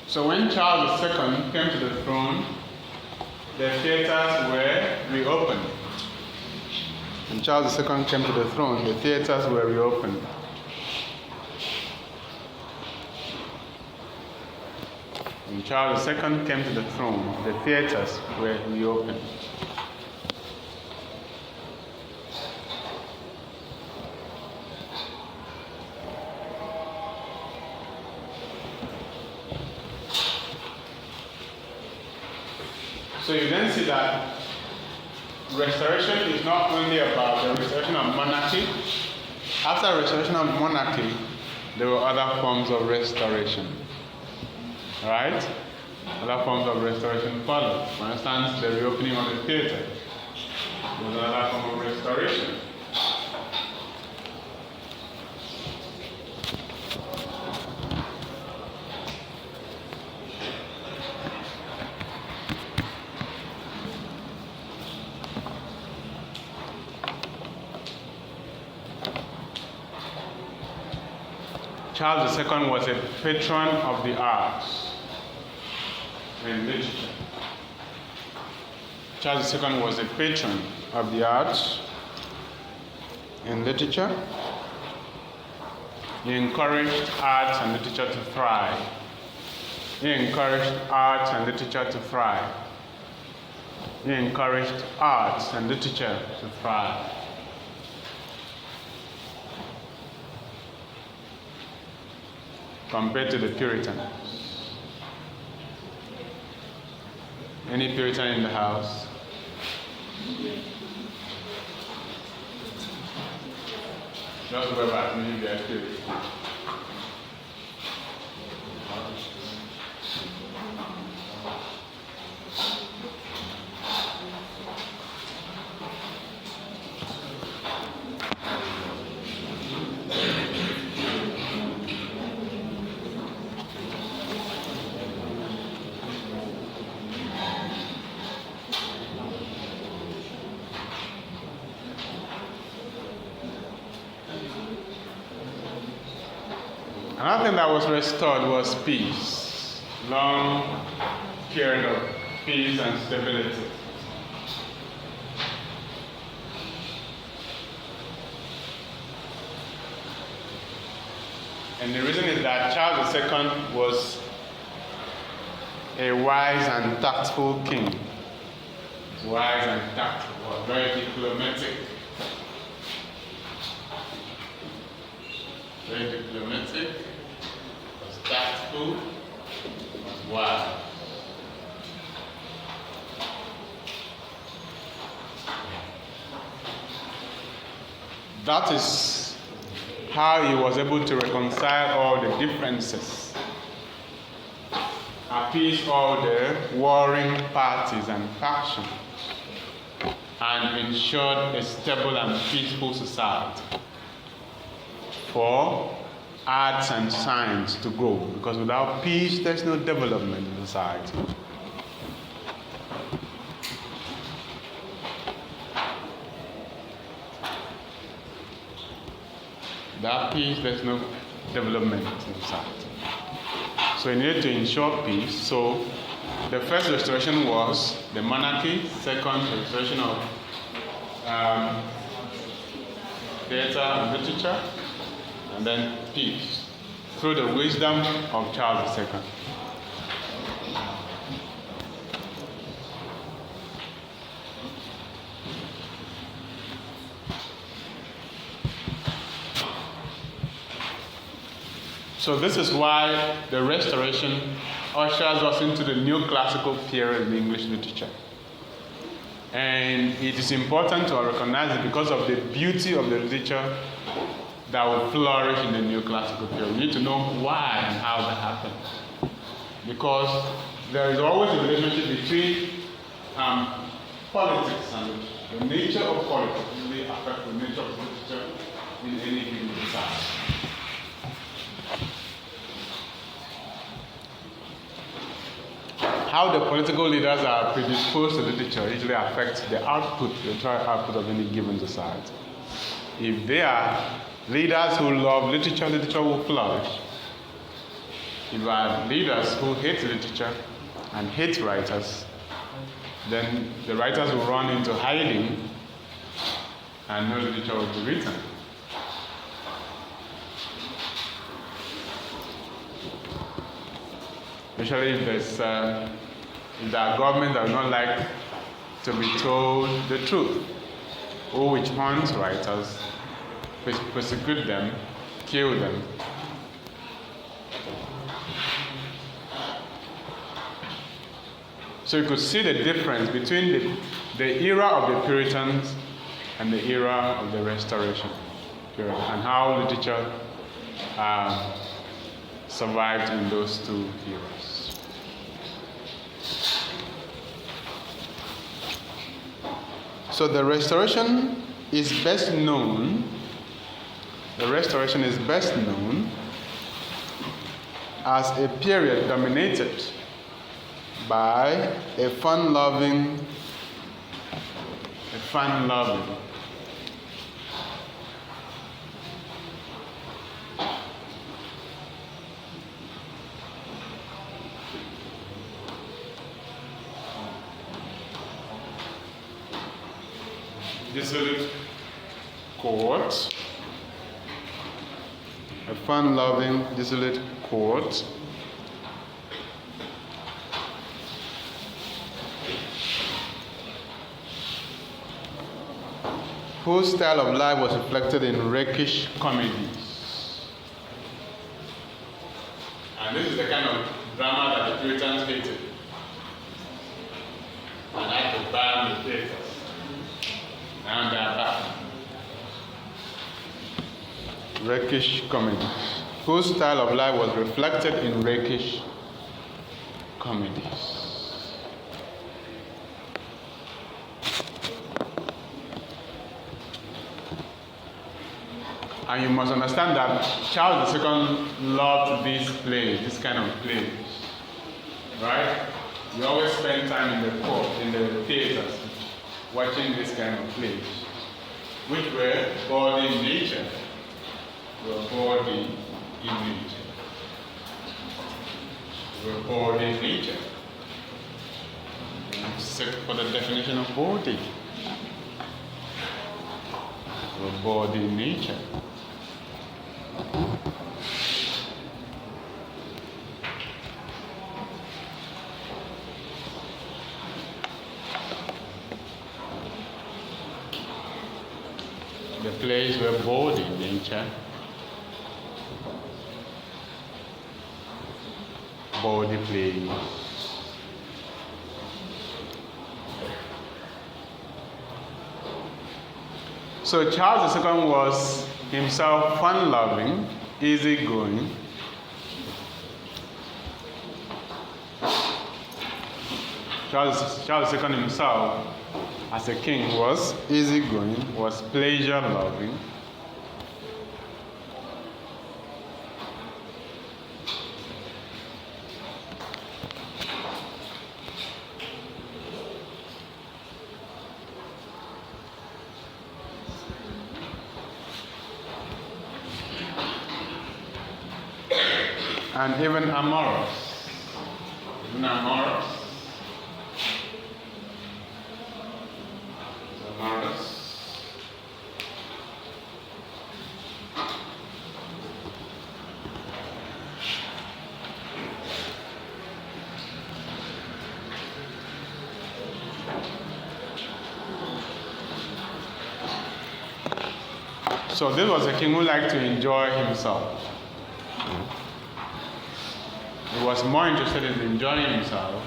So when Charles II came to the throne, the theaters were reopened. When Charles II came to the throne, the theaters were reopened. When Charles II came to the throne, the theaters were reopened. So you then see that restoration is not only about the restoration of monarchy. After restoration of monarchy, there were other forms of restoration. Right? Other forms of restoration followed. For instance, the reopening of the theater was another form of restoration. Charles II was a patron of the arts and literature. Charles II was a patron of the arts and literature. He encouraged arts and literature to thrive. He encouraged arts and literature to thrive. He encouraged arts and literature to thrive. Compared to the Puritans. Any Puritan in the house? Just go back to me, guys. Another thing that was restored was peace. Long period of peace and stability. And the reason is that Charles II was a wise and tactful king. Wise and tactful, was very diplomatic. Very diplomatic, was tactful, was wise. That is how he was able to reconcile all the differences, appease all the warring parties and factions, and ensured a stable and peaceful society for arts and science to grow, because without peace there's no development in society. Without peace there's no development in society. So he needed to ensure peace. So the first restoration was the monarchy, second the restoration of theater and literature, and then peace, through the wisdom of Charles II. So this is why the Restoration ushers us into the Neoclassical period in English literature. And it is important to recognize it because of the beauty of the literature that will flourish in the Neoclassical period. We need to know why and how that happened. Because there is always a relationship between politics and the nature of politics really affects the nature of literature in any given society. How the political leaders are predisposed to literature usually affects the output, the entire output of any given society. If they are leaders who love literature, literature will flourish. If there are leaders who hate literature and hate writers, then the writers will run into hiding and no literature will be written. Especially if there are governments that do not like to be told the truth, or which hunts writers, persecute them, kill them. So you could see the difference between the era of the Puritans and the era of the Restoration period, and how literature survived in those two eras. So the Restoration is best known. The Restoration is best known as a period dominated by a fun-loving, dissolute court, a fun-loving, dissolute court, whose style of life was reflected in rakish comedies. And this is the kind of drama that the Puritans hated. dictators. And they are back. Rakish comedies, whose style of life was reflected in rakish comedies. And you must understand that Charles II loved these plays, this kind of plays, right? We always spend time in the court, in the theaters, watching this kind of plays, which were bored in nature. Were bored in nature. Were bored in nature. Search for the definition of boredom. Were bored in nature. The plays were bored in nature. Body plays. So Charles II was himself fun-loving, easygoing. Charles II himself, as a king, was easygoing, was pleasure-loving. And even amorous. Amorous. So this was a king who liked to enjoy himself. He was more interested in enjoying himself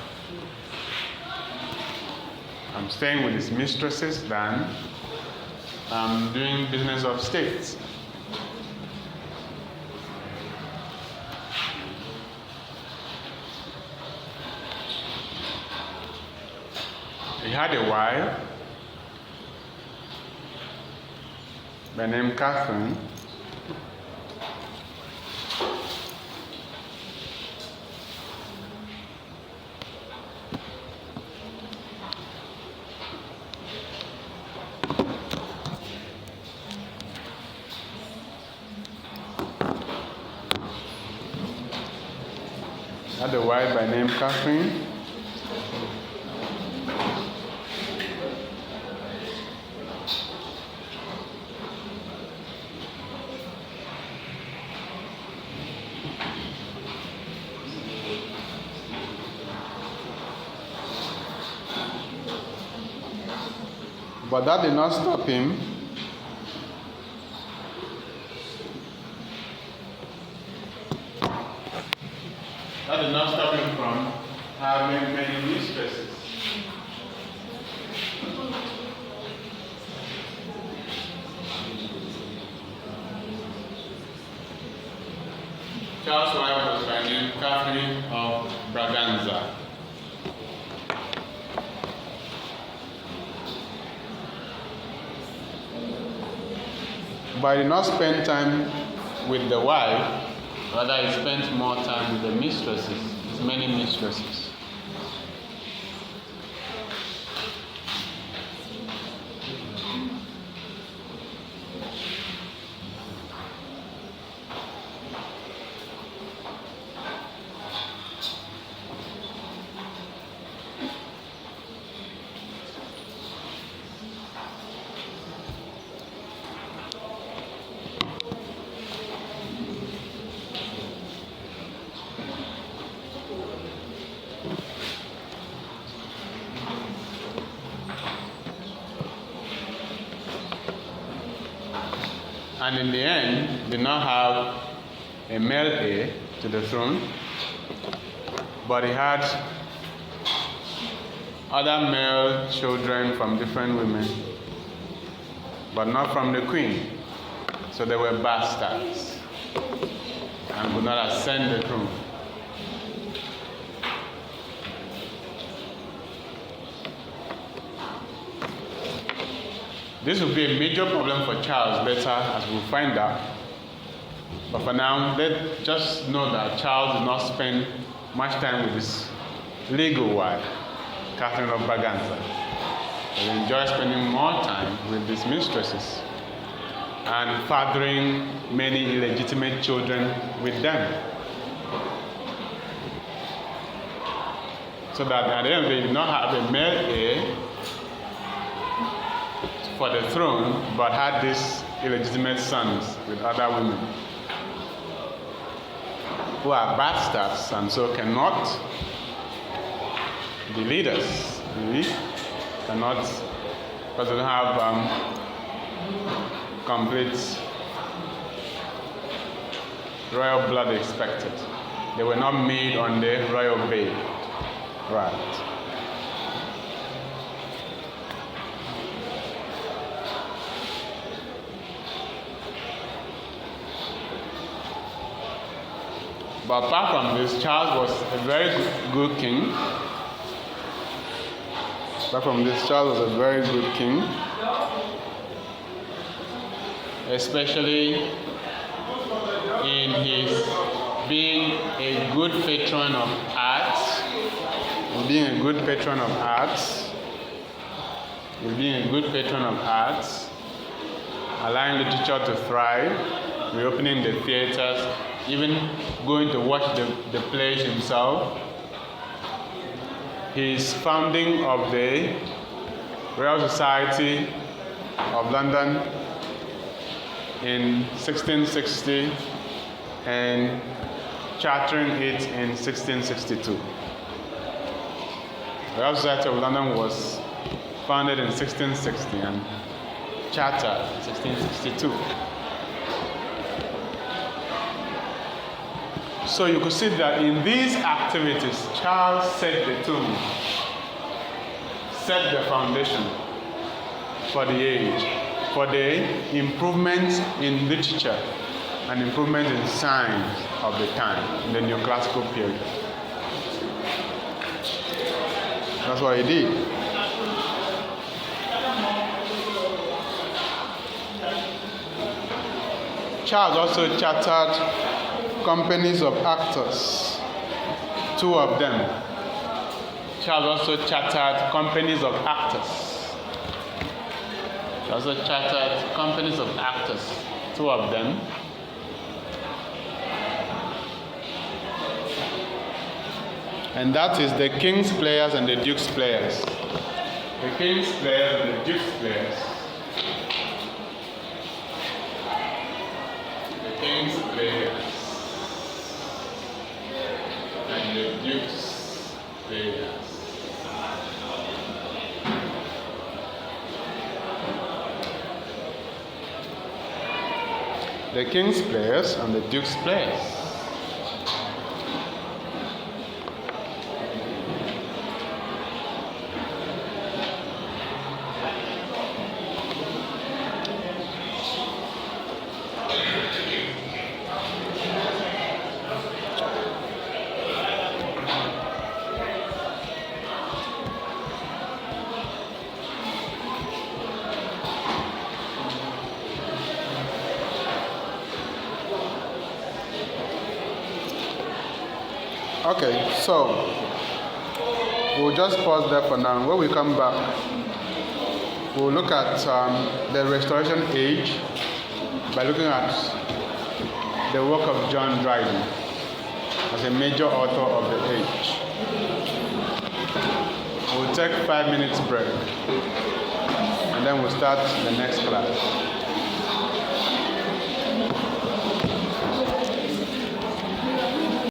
and staying with his mistresses than doing business of state. He had a wife by name Catherine. Had a wife by name Catherine. But that did not stop him from having many mistresses. Charles' wife was by name Catherine of Braganza. But he did not spend time with the wife, rather he spent more time with the mistresses, his many mistresses. And in the end, did not have a male heir to the throne, but he had other male children from different women, but not from the queen. So they were bastards and could not ascend the throne. This will be a major problem for Charles later, as we'll find out. But for now, let's just know that Charles did not spend much time with his legal wife, Catherine of Braganza. He enjoyed spending more time with his mistresses and fathering many illegitimate children with them. So that at the end of the day, he did not have a male heir for the throne, but had these illegitimate sons with other women who are bastards and so cannot be leaders. Cannot, because they don't have complete royal blood expected. They were not made on the royal bed. Right. But apart from this, Charles was a very good king. Apart from this, Charles was a very good king, especially in his being a good patron of arts, allowing literature to thrive, reopening the theaters, even going to watch the plays himself. His founding of the Royal Society of London in 1660 and chartering it in 1662. The Royal Society of London was founded in 1660 and chartered in 1662. So you could see that in these activities, Charles set the tone, set the foundation for the age, for the improvements in literature and improvements in science of the time, in the Neoclassical period. That's what he did. Charles also chartered companies of actors, 2 of them. Charles also chartered companies of actors. 2 of them. And that is the King's Players and the Duke's Players. The King's Players and the Duke's Players. The King's Players and the Duke's Players. The King's Players and the Duke's Players. Okay, so we'll just pause there for now. When we come back, we'll look at the Restoration Age by looking at the work of John Dryden as a major author of the age. We'll take 5 minutes break and then we'll start the next class.